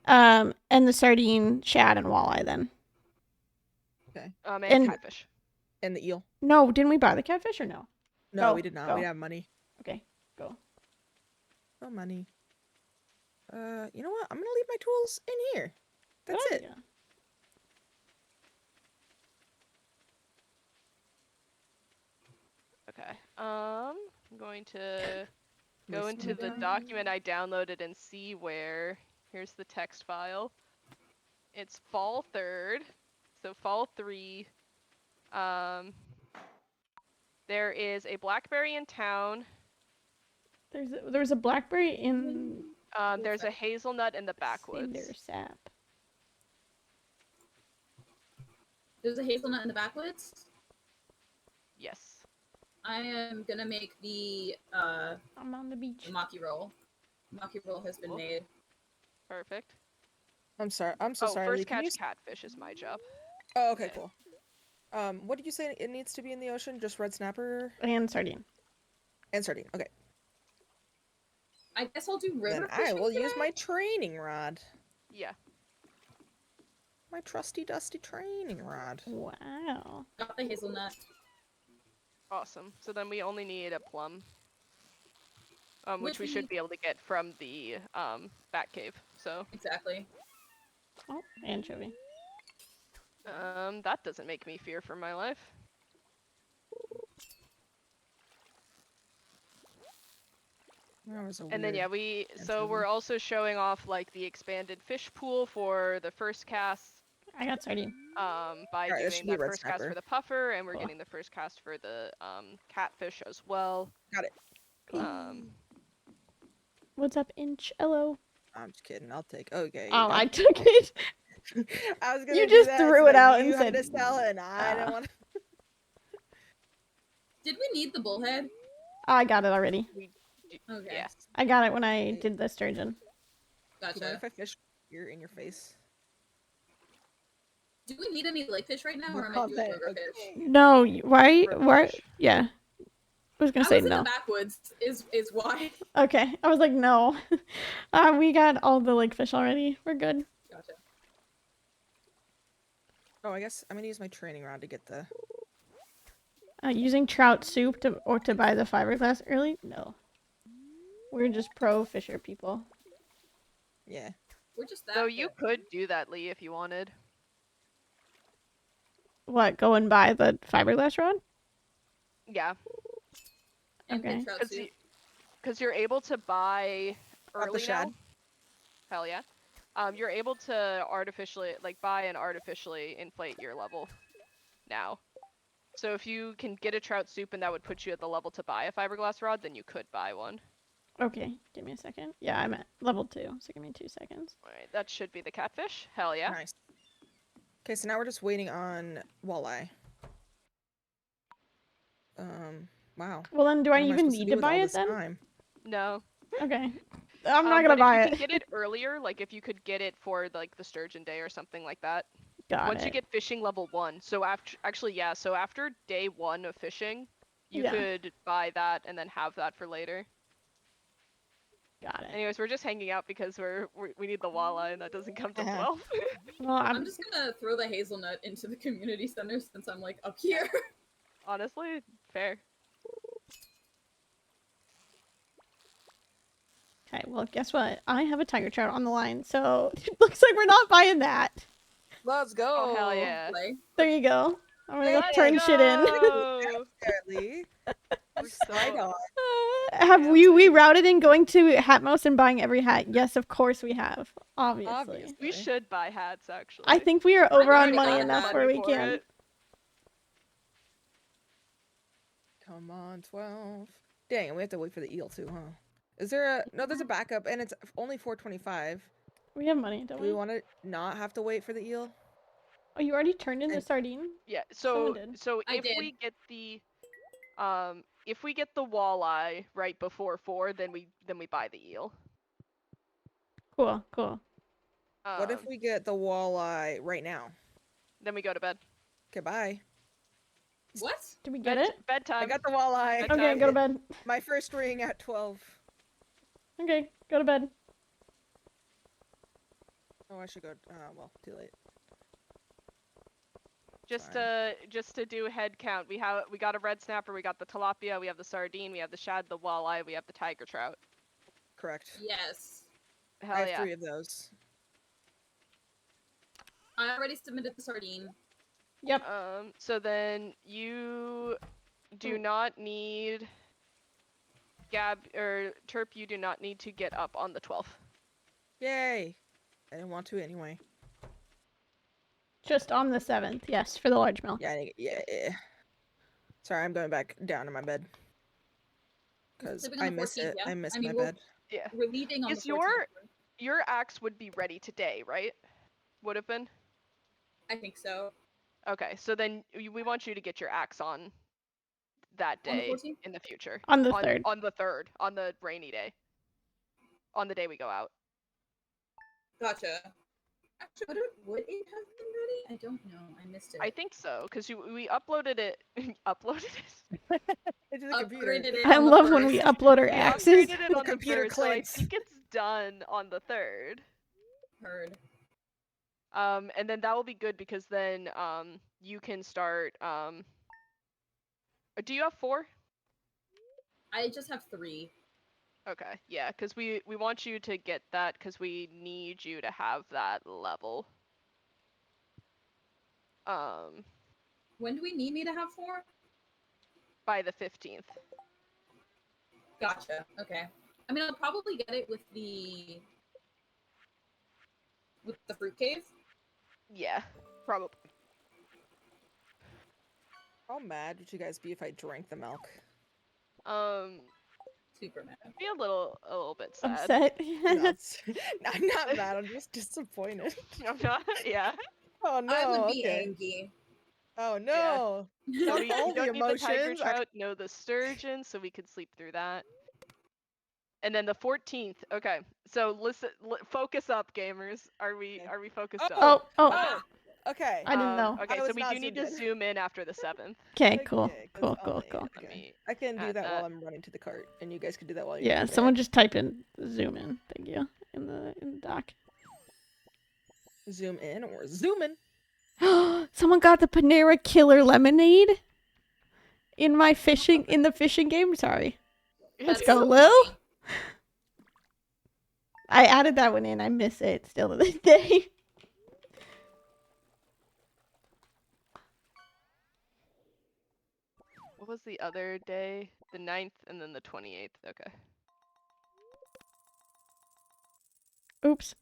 And the sardine, shad, and walleye then. Okay. And catfish. And the eel. No, didn't we buy the catfish or no? No, Go, we did not. go. We have money. Okay, go. No money. You know what? I'm gonna leave my tools in here. That's Good it. idea. Okay. I'm going to go Waste into my the time. document I downloaded and see where. Here's the text file. It's fall 3rd, so fall 3. There is a blackberry in town. There's a blackberry in There's a hazelnut in the backwoods. Cindersap. There's a hazelnut in the backwoods. Yes. I am gonna make the I'm on the beach. maki roll. Maki roll has been Cool. made. Perfect. I'm sorry. I'm so sorry. First Lee. Can catch you... catfish is my job. Oh, okay, Yeah. cool. What did you say it needs to be in the ocean? Just red snapper And sardine. and sardine. Okay. I guess I'll do river Then I fishing will use today? my training rod. Yeah. My trusty dusty training rod. Wow. Got the hazelnut. Awesome. So then we only need a plum. Which we Which should be able to get from the bat cave. So Exactly. Oh, anchovy. that doesn't make me fear for my life. And then yeah, we're also showing off like the expanded fish pool for the first cast. I got sardine. By Alright, doing that first cast for the puffer, and we're getting the first cast for the catfish as well. Got it. Cool. What's up, Inch? Hello. I'm just kidding. I'll take. Okay. Oh, I took it. I was gonna. You do just that threw so it out you and had said, to sell it, and I didn't want. Did we need the bullhead? I got it already. Okay. Yeah. I got it when I did the sturgeon. Do you mind Gotcha. if I fish here in your face? Do we need any lake fish right now, or am I Not doing that- river okay. fish? No, why? Fish. Yeah. I was gonna I say was in no. the backwoods. Is why. Okay, I was like, no. We got all the lake fish already. We're good. Gotcha. Oh, I guess I'm gonna use my training rod to get the. Using trout soup to buy the fiberglass early? No. We're just pro fisher people. Yeah. We're just that. So you good. could do that, Lee, if you wanted. What? Go and buy the fiberglass rod? Yeah, And Okay. get trout soup. because you're able to buy Got the early shed. now. Hell yeah. You're able to buy and artificially inflate your level now. So if you can get a trout soup and that would put you at the level to buy a fiberglass rod, then you could buy one. Okay, give me a second. Yeah, I'm at level 2, so give me 2 seconds. Alright, that should be the catfish. Hell yeah. Nice. Okay, so now we're just waiting on walleye. Wow. Well, then do What I am even supposed need do to with buy all it this then? time? No. Okay. I'm not gonna but buy if you it. can get it earlier, like if you could get it for like the sturgeon day or something like that. Got Once it. you get fishing level 1, so after day 1 of fishing, you Yeah. could buy that and then have that for later. Got it. Anyways, we're just hanging out because we need the walleye and that doesn't come till 12. Well, I'm just gonna throw the hazelnut into the community center since I'm like up here. Honestly, fair. Okay, well, guess what? I have a tiger trout on the line, so it looks like we're not buying that. Let's go. Oh hell yeah. Play. There you go. I'm gonna go Let's turn shit in. go! Apparently. We're Right so- on. Have Yeah, we buddy. routed in going to Hatmost and buying every hat? Yes, of course we have. Obviously. We should buy hats actually. I think we are over on already money got enough that where we for can. it. Come on, 12. Dang, and we have to wait for the eel too, huh? Is there a no? There's a backup, and it's only 425. We have money, Do don't we we? want to not have to wait for the eel? Oh, you already turned in the And- sardine? Yeah. Someone So did. I if did. we get the walleye right before 4, then we buy the eel. Cool, cool. What if we get the walleye right now? Then we go to bed. Okay, bye. What? Did we get it? Bedtime. I got the walleye. Bedtime. Okay, go to bed. My first ring at 12. Okay, go to bed. Oh, I should go. Well, too late. Just Fine. to do head count, we got a red snapper, we got the tilapia, we have the sardine, we have the shad, the walleye, we have the tiger trout. Correct. Yes. Hell I have yeah. 3 of those. I already submitted the sardine. Yep. So then you do not need Gab or Terp. You do not need to get up on the 12th. Yay! I didn't want to anyway. Just on the 7th, yes, for the large milk. Yeah. Sorry, I'm going back down to my bed. Because Sleeping on I the miss 14th, it. yeah? I miss I mean, my we're- bed. Yeah. We're leaving on Is the 14th. your axe would be ready today, right? Would have been. I think so. Okay, so then we want you to get your axe on that On the day 14th? in the future. On the 3rd. On the 3rd, on the rainy day. On the day we go out. Gotcha. Actually, would it have been ready? I don't know. I missed it. I think so, because we uploaded it. Uploaded it? Into the computer. Upgraded it I on the love when we first. upload our We axes. upgraded it The on the computer 3rd, so I clicks. think it's done on the 3rd. Heard. And then that will be good because then you can start do you have 4? I just have 3. Okay, yeah, because we want you to get that because we need you to have that level. When do we need me to have 4? By the 15th. Gotcha. Okay. I mean, I'll probably get it with the fruit cave. Yeah, probably. How mad would you guys be if I drank the milk? Super mad. Be a little bit sad. Upset. No, I'm not mad. I'm just disappointed. I'm not. Yeah. Oh no. I would be okay. angry. Oh no. So Not we all the don't need the tiger emotions. trout, no the sturgeon, so we could sleep through that. And then the 14th. Okay, so listen, focus up, gamers. Are we focused up? Oh. Okay. I didn't know. Okay, I so was we not do need zoomed to in. zoom in after the 7th. Okay, cool. Okay, 'cause Cool. Let Let me. me I can do add that that. while I'm running to the cart, and you guys can do that while you're. Yeah, over someone just type in zoom in. Thank you. In the doc. there. Zoom in or zoom in. Someone got the Panera Killer Lemonade in my fishing the fishing game. Sorry. Let's go, so Lil. funny. I added that one in. I miss it still to this day. What was the other day? The 9th and then the 28th. Okay. Oops.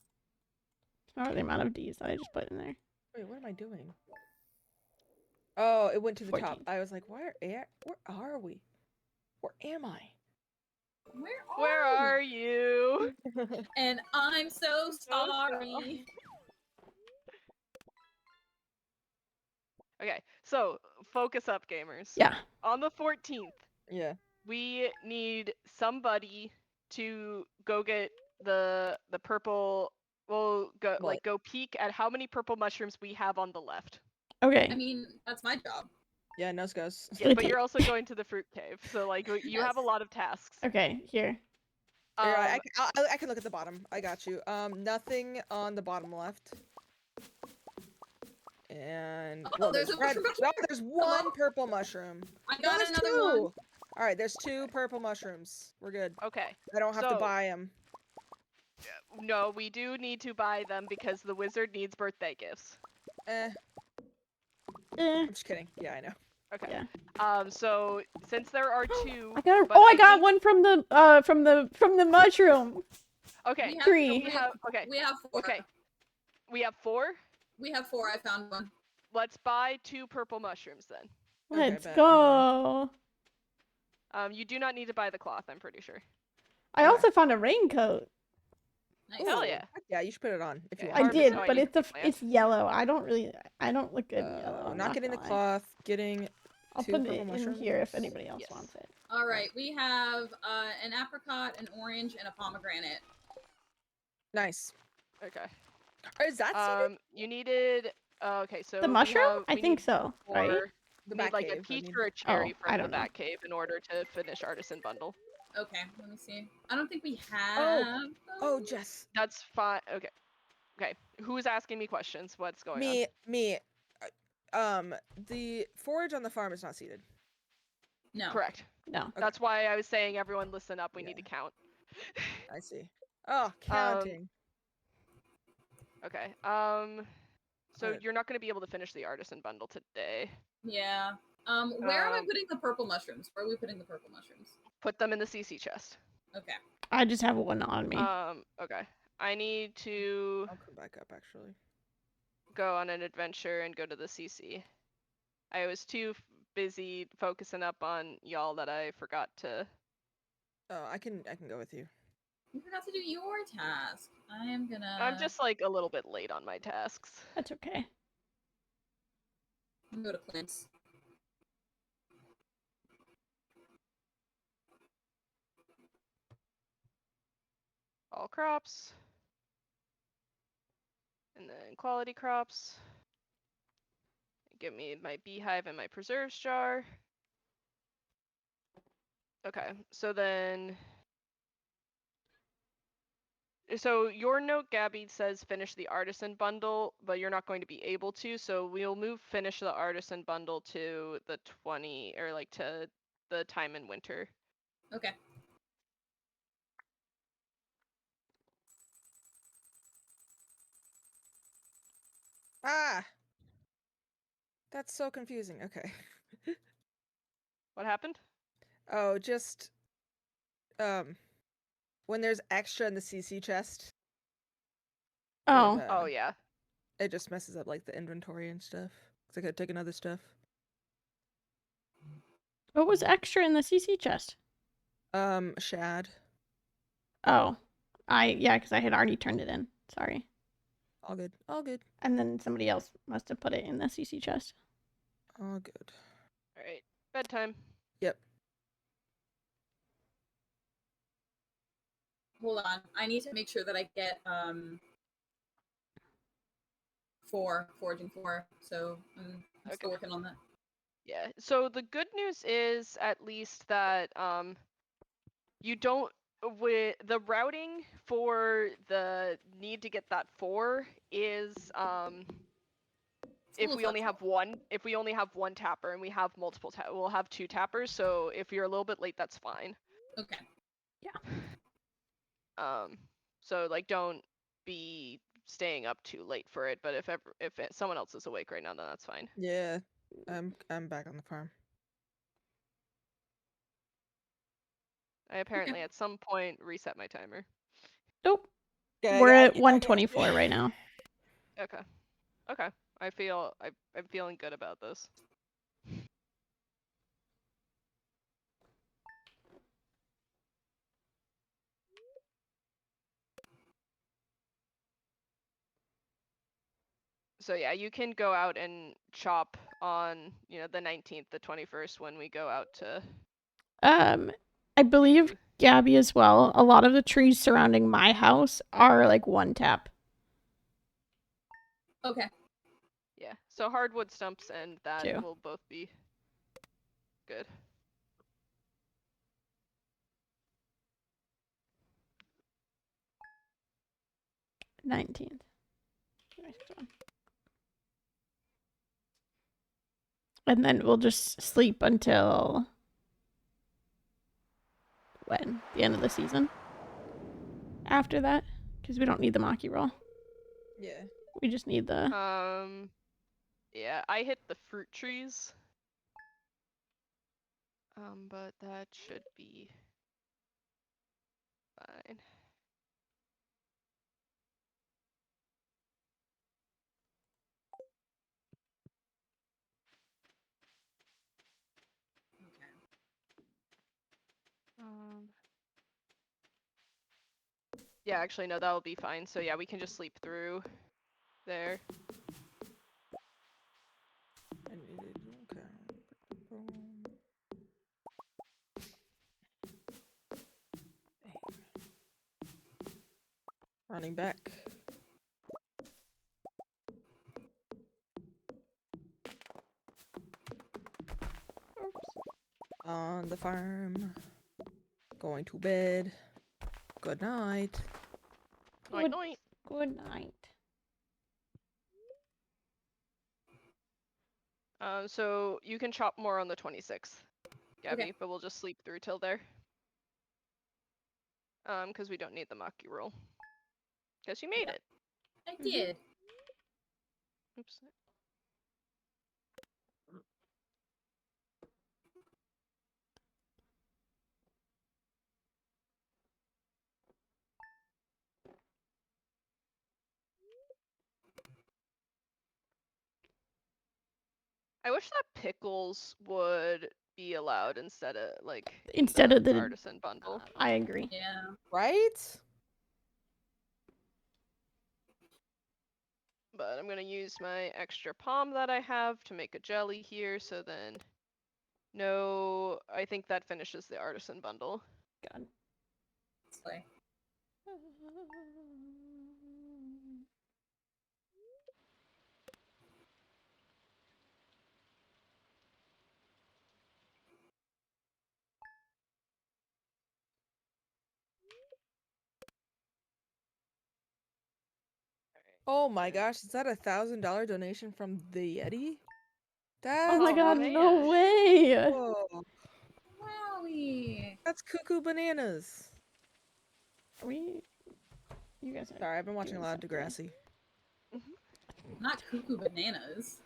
Oh, the amount of D's that I just put in there. Wait, what am I doing? Oh, it went to the top. 14. I was like, where are we? Where am I? Where are you? And I'm so So sorry. Okay, so focus up, gamers. Yeah. On the 14th, Yeah. we need somebody to go get the purple. We'll go What? go peek at how many purple mushrooms we have on the left. Okay. I mean, that's my job. Yeah, nose goes. Yeah, but you're also going to the fruit cave, so like you have a Yes. lot of tasks. Okay, here. Here, I can look at the bottom. I got you. Nothing on the bottom left. And Oh, there's a mushroom back no, here. there's one purple mushroom. I No, got there's another two. one. All right, there's 2 purple mushrooms. We're good. Okay. I don't have to So- buy them. No, we do need to buy them because the wizard needs birthday gifts. Eh, Eh. I'm just kidding. Yeah, I know. Okay. Yeah. So since there are 2, I got. but I got need- one from the mushroom. Okay. We have, 3. We have okay. We have 4. Okay. We have 4. We have 4. I found one. Let's buy 2 purple mushrooms then. Okay, Let's bet. go. You do not need to buy the cloth, I'm pretty sure. I also found a raincoat. Nice. Hell Ooh, yeah. Yeah, you should put it on if you Okay, want. I Harvest did, how I but need it's to plant. it's yellow. I don't look good in yellow. I'm Not getting the gonna lie. cloth. Getting. I'll 2 put purple it in mushrooms. here if anybody else Yes. wants it. All right, we have an apricot, an orange, and a pomegranate. Nice. Okay. Is that seeded? You needed. Okay, so The mushroom? I we think need so, right? The We need back like a cave, I peach mean. or a cherry Oh, I from the don't know. back cave in order to finish artisan bundle. Okay, let me see. I don't think we have. Oh, those. Jess. That's fine. Okay. Okay. Who's asking me questions? What's going on? Me. The forage on the farm is not seeded. No. Correct. No. Okay. That's why I was saying everyone listen up. We need to Yeah. count. I see. Oh, counting. Okay. So Alright. you're not going to be able to finish the artisan bundle today. Yeah. Where am I Um, putting the purple mushrooms? Where are we putting the purple mushrooms? Put them in the CC chest. Okay. I just have one on me. Okay. I need to I'll come back up actually. go on an adventure and go to the CC. I was too busy focusing up on y'all that I forgot to. Oh, I can go with you. You forgot to do your task. I am gonna. I'm just like a little bit late on my tasks. That's okay. I'm gonna go to Clint's. All crops. And then quality crops. Give me my beehive and my preserves jar. Okay, so then. So your note, Gabby, says finish the artisan bundle, but you're not going to be able to. So we'll move finish the artisan bundle to the 20 or like to the time in winter. Okay. Ah! That's so confusing. Okay. What happened? Oh, just when there's extra in the CC chest. Oh. Oh yeah. It just messes up like the inventory and stuff. Cause I could take another stuff. What was extra in the CC chest? Shad. Oh. Because I had already turned it in. Sorry. All good. All good. And then somebody else must have put it in the CC chest. All good. All right. Bedtime. Yep. Hold on. I need to make sure that I get 4, foraging 4. So I'm still working on that. Yeah. So the good news is at least that you don't with the routing for the need to get that 4 is if we only have one tapper and we have multiple we'll have 2 tappers, so if you're a little bit late that's fine. Okay. So like don't be staying up too late for it, but if someone else is awake right now then that's fine. Yeah. I'm back on the farm. I apparently at some point reset my timer. Nope. Yeah, We're at 124 right now. Okay. I'm feeling good about this. So yeah, you can go out and chop on, the 19th, the 21st when we go out to I believe Gabby as well. A lot of the trees surrounding my house are like 1 tap. Okay. Yeah. So hardwood stumps and that 2. will both be good. $19th. And then we'll just sleep until when? The end of the season? After that? Because we don't need the Maki roll. Yeah. We just need the... Yeah, I hit the fruit trees. But that should be fine. Yeah, actually, no, that'll be fine. So yeah, we can just sleep through there. Running back. On the farm. Going to bed. Good night. Night, night. Good night. So you can chop more on the 26th, Gabby, Okay. but we'll just sleep through till there. Because we don't need the Maki roll. Because you made it. I did. Oops. I wish that pickles would be allowed instead of the artisan bundle. I agree. Yeah. Right? But I'm gonna use my extra palm that I have to make a jelly here, so then no, I think that finishes the artisan bundle. God. Slay. Oh my gosh, is that $1,000 donation from the Yeti? Oh my god, man. no way! Whoa. Wowie. That's cuckoo bananas. You guys are... Sorry, I've been watching a doing lot of something. Degrassi. Not cuckoo bananas.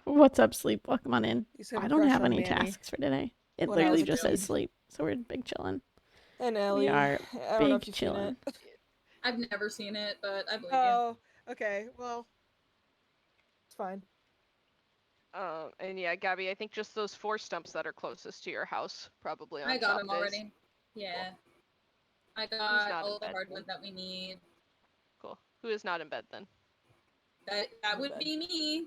What's up, Sleep? Welcome on in. He's gonna I don't crush have on any Manny. tasks for today. It When I was literally a just says kid. sleep. So we're big chillin'. And Ellie, are I don't know big if you've seen chillin'. it. I've never seen it, but I believe you. Oh, okay. Well, it's fine. And yeah, Gabby, I think just those 4 stumps that are closest to your house probably on I got shop them days. already. Yeah. I Who's got not all in the bed hardwood then? that we need. Cool. Who is not in bed then? That I'm in would bed. be me.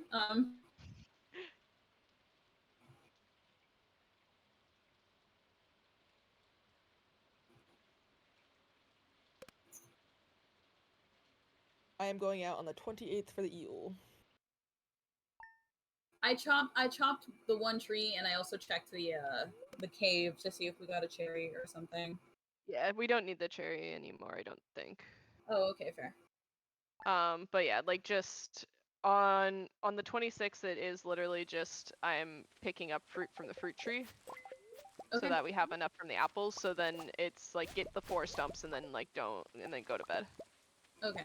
I am going out on the 28th for the eel. I chopped the one tree, and I also checked the cave to see if we got a cherry or something. Yeah, we don't need the cherry anymore, I don't think. Oh, okay, fair. But yeah, like just on the 26th, it is literally just I'm picking up fruit from the fruit tree, so Okay. that we have enough from the apples. So then it's like get the 4 stumps and then like don't and then go to bed. Okay.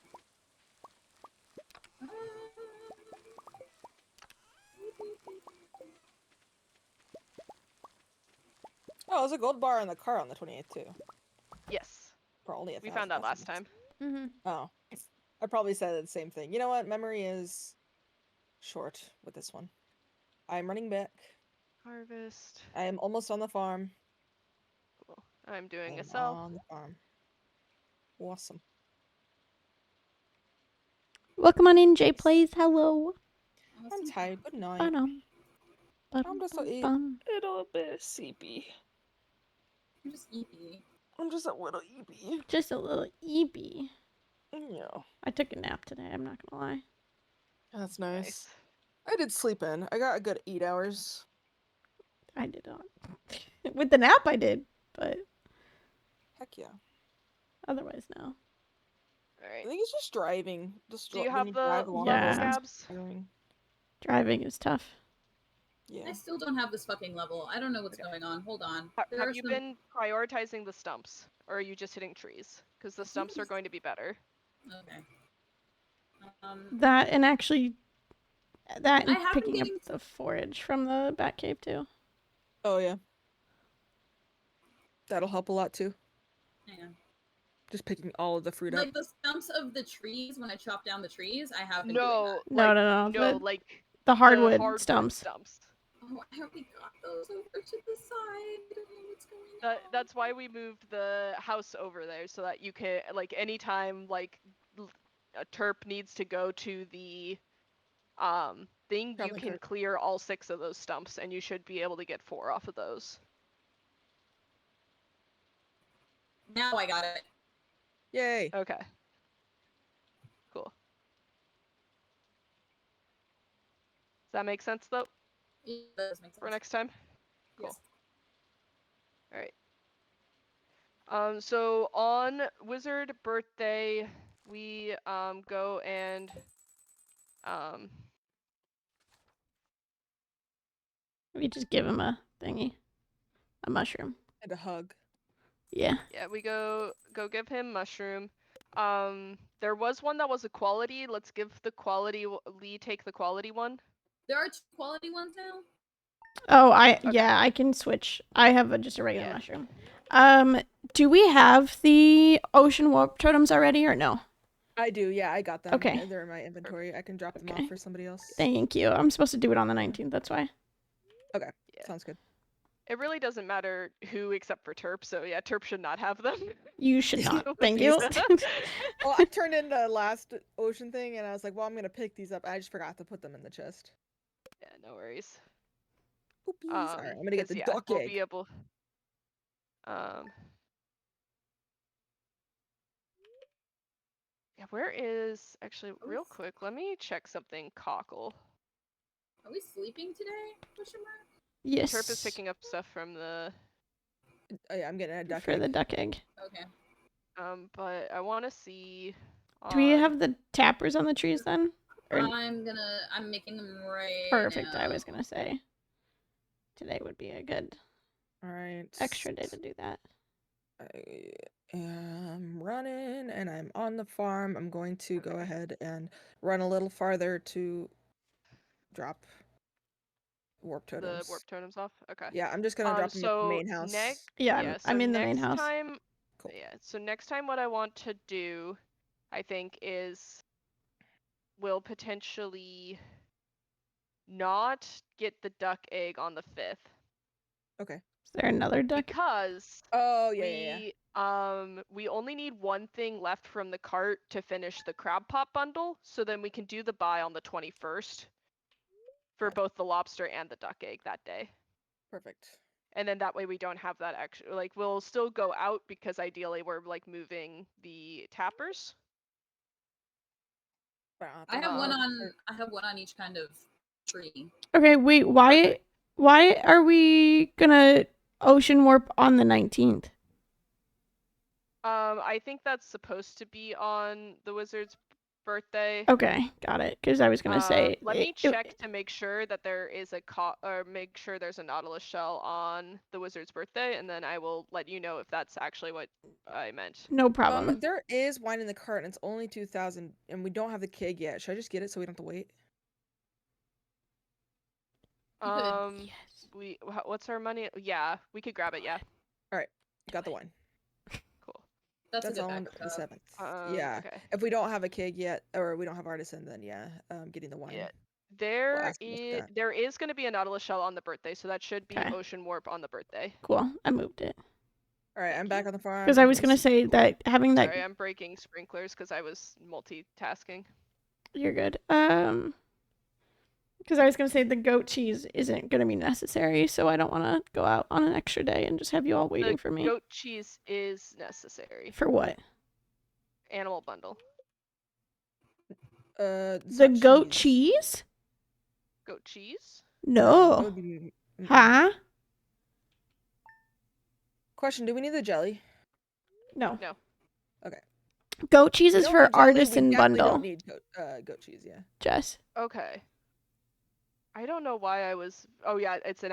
Oh, there's a gold bar in the car on the 28th too. Yes, For only we found that last time. Mm-hmm. Oh, I probably said the same thing. You know what? Memory is short with this one. I'm running back. Harvest. I am almost on the farm. Cool. I'm doing a I'm sell. on the farm. Awesome. Welcome on in, Jay Plays. Hello. I'm tired. Good night. Ba-dum. I'm just a Ba-dum. little bit sleepy. I'm just eepy. I'm just a little eepy. Just a little eepy. Yeah. I took a nap today, I'm not gonna lie. That's nice. I did sleep in. I got a good 8 hours. I did not. With the nap I did, but Heck yeah. otherwise no. All right. I think it's just driving. Just Do you when have you the drive long Yeah. level, distance, Gabs? tiring. Driving is tough. Yeah. I still don't have this fucking level. I don't know what's Okay. going on. Hold on. Have you been prioritizing the stumps, or are you just hitting trees? Because the stumps are going to be better. Okay. That and actually that and I have been picking up getting the forage from the bat cave too. Oh yeah. That'll help a lot too. Hang on. Just picking all of the fruit up. Like the stumps of the trees when I chop down the trees, I have been No, doing like, No. no, The, like the hardwood, hardwood stumps. that. Oh, I already got those over to the side. I don't know what's going on. That's why we moved the house over there, so that you can, like, anytime, like, a terp needs to go to the, thing, you Traveling can cart. clear all 6 of those stumps, and you should be able to get 4 off of those. Now I got it. Yay. Okay. Cool. Does that make sense, though, It does make sense. for next time? Cool. Yes. Alright. So on Wizard birthday, we, go and, We just give him a thingy. A mushroom. And a hug. Yeah. yeah, we go give him mushroom. There was one that was a quality. Let's give the quality, Lee take the quality one. There are 2 quality ones now. Oh, Okay. yeah, I can switch. I have just a regular Yeah. mushroom. Do we have the ocean warp totems already or no? I do, yeah, I got them. Okay. They're in my inventory. I can drop them Okay. off for somebody else. Thank you. I'm supposed to do it on the 19th, that's why. Okay. Yeah. Sounds good. It really doesn't matter who except for Terp, so yeah, Terp should not have them. You should not. So Thank you. Well, I turned in the last ocean thing and I was like, well, I'm gonna pick these up. I just forgot to put them in the chest. Yeah, no worries. Oopies. Alright, I'm gonna get 'Cause, the yeah, duck we'll egg. be able. Yeah, where is actually real quick? Let me check something. Cockle. Are we sleeping today? Question mark. Yes. Terp is picking up stuff from the. Oh yeah, I'm getting a duck for egg. the duck egg. Okay. But I want to see. Do we have the tappers on the trees then? Or... I'm making them right Perfect, now. I was gonna say. Today would be a good Alright. extra day to do that. I am running and I'm on the farm. I'm going to go ahead and run a little farther to drop warp The totems. warp totems off. Okay. Yeah, I'm just gonna drop them at the main house. Yeah, so I'm in the main next house. time, Cool. yeah. So next time, what I want to do, I think, is we'll potentially not get the duck egg on the 5th. Okay. Is there another duck? Because Oh yeah. we only need one thing left from the cart to finish the crab pop bundle, so then we can do the buy on the 21st for Okay. both the lobster and the duck egg that day. Perfect. And then that way we don't have that extra, like, we'll still go out because ideally we're like moving the tappers. But I have one Um, on. I have one on each kind of tree. Okay, wait. Perfect. Why are we gonna ocean warp on the 19th? I think that's supposed to be on the wizard's birthday. Okay, got it. Because I was gonna say. Let me check to make sure that there is or make sure there's a Nautilus shell on the wizard's birthday, and then I will let you know if that's actually what I meant. No problem. There is wine in the cart, and it's only 2,000, and we don't have the keg yet. Should I just get it so we don't have to wait? You could. Yes. What's our money? Yeah, we could grab it. Yeah. All right, got the wine. Cool. That's a good on backup. the 7th. Yeah. Okay. If we don't have a keg yet, or we don't have artisan, then yeah, getting the wine. Yeah. We'll There is going to be a Nautilus shell on the birthday, so that should be Okay. ocean warp on the birthday. Cool. I moved it. All right, Thank I'm you. back on the farm. Because I was gonna say that having that. Sorry, I'm breaking sprinklers because I was multitasking. You're good. Because I was gonna say the goat cheese isn't gonna be necessary, so I don't want to go out on an extra day and just have you all waiting for me. Goat cheese is necessary. For what? Animal bundle. The goat cheese? Goat cheese? No. Huh? Question: do we need the jelly? No. No. Okay. Goat cheese We is don't for need jelly, artisan we bundle. don't need goat cheese, yeah. Jess. Okay. I don't know why I was. Oh yeah, it has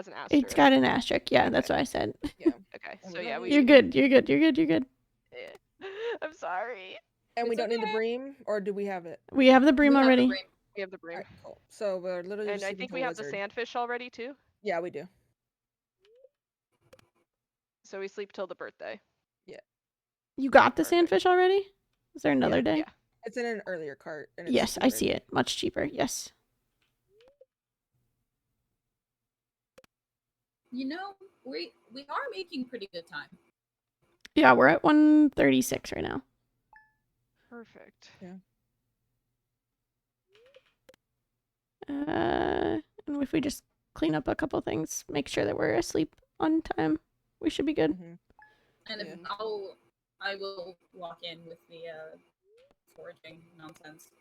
an asterisk. It's got an asterisk. Yeah, Okay. that's what I said. Yeah. Okay, And so we yeah, don't we. need- You're good. You're good. You're good. You're good. Yeah. I'm sorry. And we It's don't need the okay. bream, or do we have it? We have the bream We have the already. bream. We have the bream. Alright, cool. So we're literally And just I leaving think to we a have the wizard. sandfish already too. Yeah, we do. So we sleep till the birthday. You got the Perfect. sandfish already? Is there another day? Yeah. It's in an earlier cart. And it's Yes, I cheaper. see it. Much cheaper. Yes. You know, we are making pretty good time. Yeah, we're at 136 right now. Perfect. Yeah. And if we just clean up a couple things, make sure that we're asleep on time, we should be good. Mhm. And if Yeah. I will walk in with the foraging nonsense.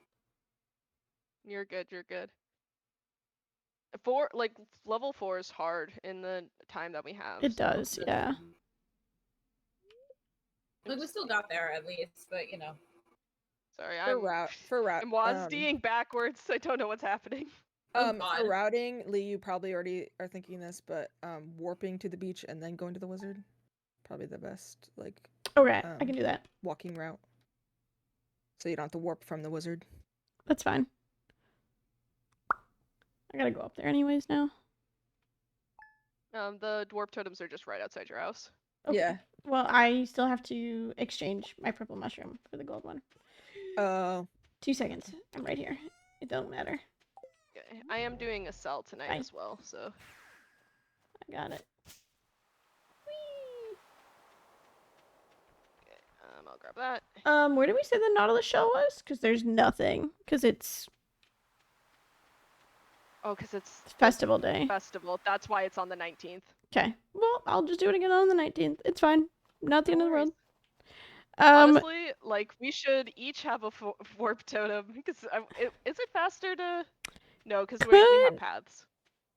You're good. You're good. Level 4 is hard in the time that we have. It so- does, yeah. Like we still got there at least, but you know. Sorry, For route. I'm WASDing backwards. I don't know what's happening. Oh For God. routing, Lee, you probably already are thinking this, but warping to the beach and then going to the wizard, probably the best Okay, I can do that. walking route. So you don't have to warp from the wizard. That's fine. I gotta go up there anyways now. The dwarf totems are just right outside your house. Okay. Yeah. Well, I still have to exchange my purple mushroom for the gold one. 2 seconds. I'm right here. It don't matter. Okay. I am doing a cell tonight Fine. as well, so. I got it. I'll grab that. Where did we say the Nautilus shell was? Because there's nothing. Because it's Oh, because it's festival day. festival. That's why it's on the 19th. Okay. Well, I'll just do it again on the 19th. It's fine. Not the No end of the world. Honestly, we should each have a warp totem because is it faster to? No, because we have paths.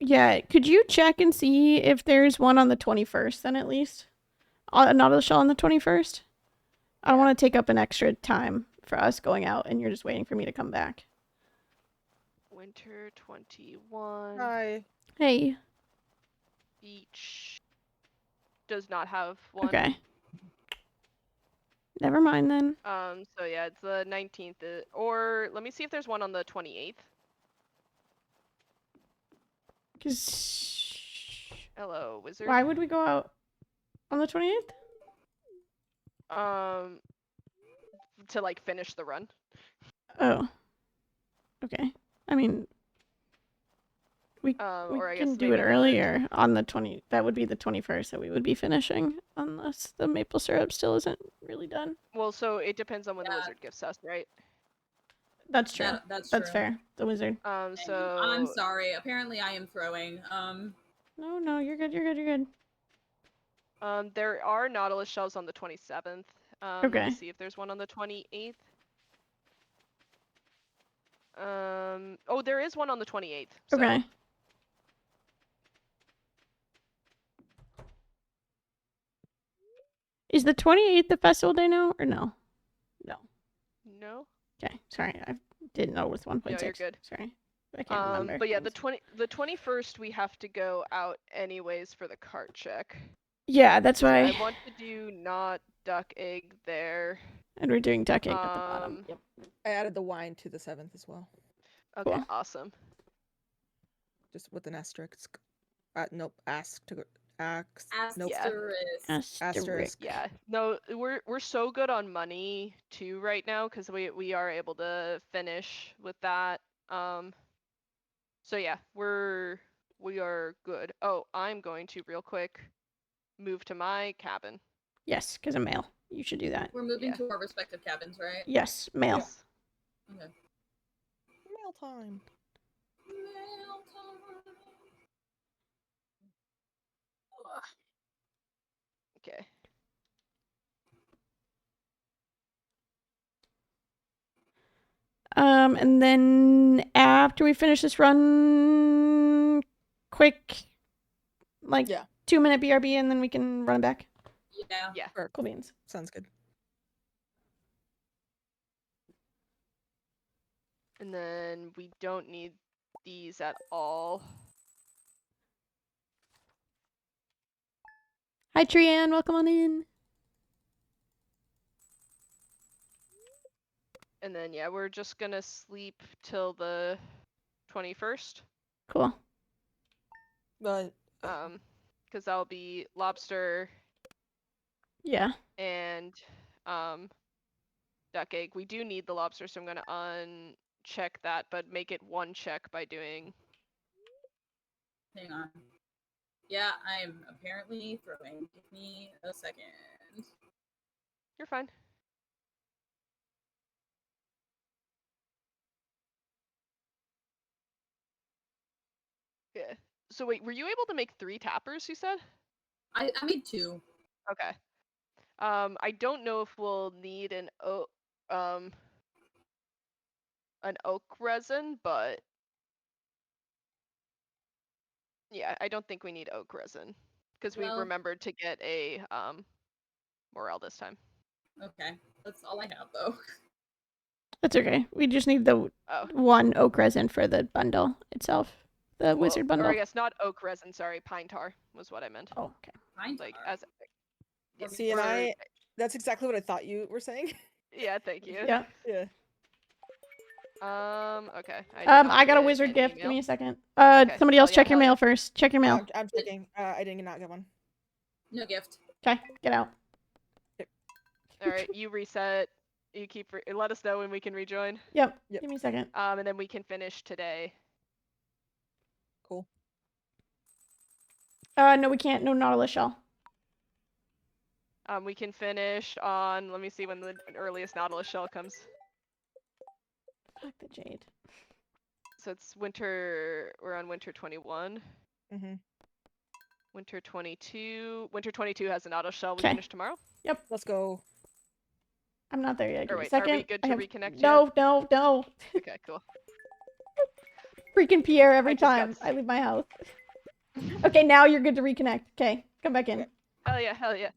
Yeah. Could you check and see if there's one on the 21st then at least? A Nautilus shell on the 21st? I don't want to take up an extra time for us going out and you're just waiting for me to come back. Winter 21. Hi. Hey. Beach does not have one. Okay. Never mind then. So yeah, it's the 19th. Or let me see if there's one on the 28th. 'Cause Hello, wizard. why would we go out on the 28th? To like finish the run. Oh. Okay. I mean, we Or I can guess do it maybe the- earlier on the 20. That would be the 21st that we would be finishing, unless the maple syrup still isn't really done. Well, so it depends on when the Yeah. wizard gives us, right? That's true. That's That's true. fair. The wizard. I'm So sorry. Apparently, I am throwing. No, you're good. You're good. You're good. there are Nautilus shells on the 27th. Let Okay. me see if there's one on the 28th. Oh, there is one on the 28th. So. Okay. Is the 28th the festival day now, or no? No. No. Okay. Sorry, I didn't know with 1.6. No, you're good. Sorry, I can't remember. But yeah, the 21st we have to go out anyways for the cart check. Yeah, that's So why. I want to do not duck egg there. And we're doing duck egg at the bottom. Yep. I added the wine to the 7th as well, Okay, Cool. awesome. just with an asterisk. Nope, nope, Asterisk. asterisk. Yeah, no, we're so good on money too right now because we are able to finish with that. So yeah, we are good. Oh, I'm going to real quick move to my cabin. Yes, because I'm male. You should do that. We're moving Yeah. to our respective cabins, right? Yes, male. Yes. Okay. Mail time. Mail time. Okay. And then after we finish this run, quick, like Yeah. 2-minute BRB, and then we can run back. Yeah. Yeah. Sure. Cool beans. Sounds good. And then we don't need these at all. Hi, Trianne. Welcome on in. And then yeah, we're just gonna sleep till the 21st. Cool. But Because that'll be lobster Yeah. and duck egg. We do need the lobster, so I'm gonna uncheck that, but make it one check by doing. Hang on. Yeah, I'm apparently throwing. Give me a second. You're fine. Yeah. So wait, were you able to make 3 tappers, you said? I made 2. Okay. I don't know if we'll need an oak resin, but yeah, I don't think we need oak resin because we Well- remembered to get a morel this time. Okay, that's all I have though. That's okay. We just need the Oh, one oak resin for the bundle itself. The wizard bundle. Or I guess not oak resin. Sorry, pine tar was what I meant. Oh, okay. Pine Like tar. as. Yeah, see, and or- that's exactly what I thought you were saying. Yeah, thank you. Yeah. Yeah. Okay. I got a wizard gift. Give me a second. Okay, Somebody else hell yeah, check your hell yeah. mail first. Check your mail. I'm checking. I did not get one. No gift. Okay, get out. All right, you reset. You keep. Let us know when we can rejoin. Yep. Yep. Give me a second. And then we can finish today. Cool. No, we can't. No Nautilus shell. We can finish on. Let me see when the earliest Nautilus shell comes. Fuck the jade. So it's winter. We're on winter 21. Mhm. Winter 22. Winter 22 has an auto shell. We 'Kay. finish tomorrow. Let's go. I'm not there yet. Give Or me a wait, second. are we good I to have... reconnect No, yet? no. Okay, cool. Freaking Pierre every I just got time s- I leave my house. Okay, now you're good to reconnect. Okay, come back in. Okay. Hell yeah, hell yeah.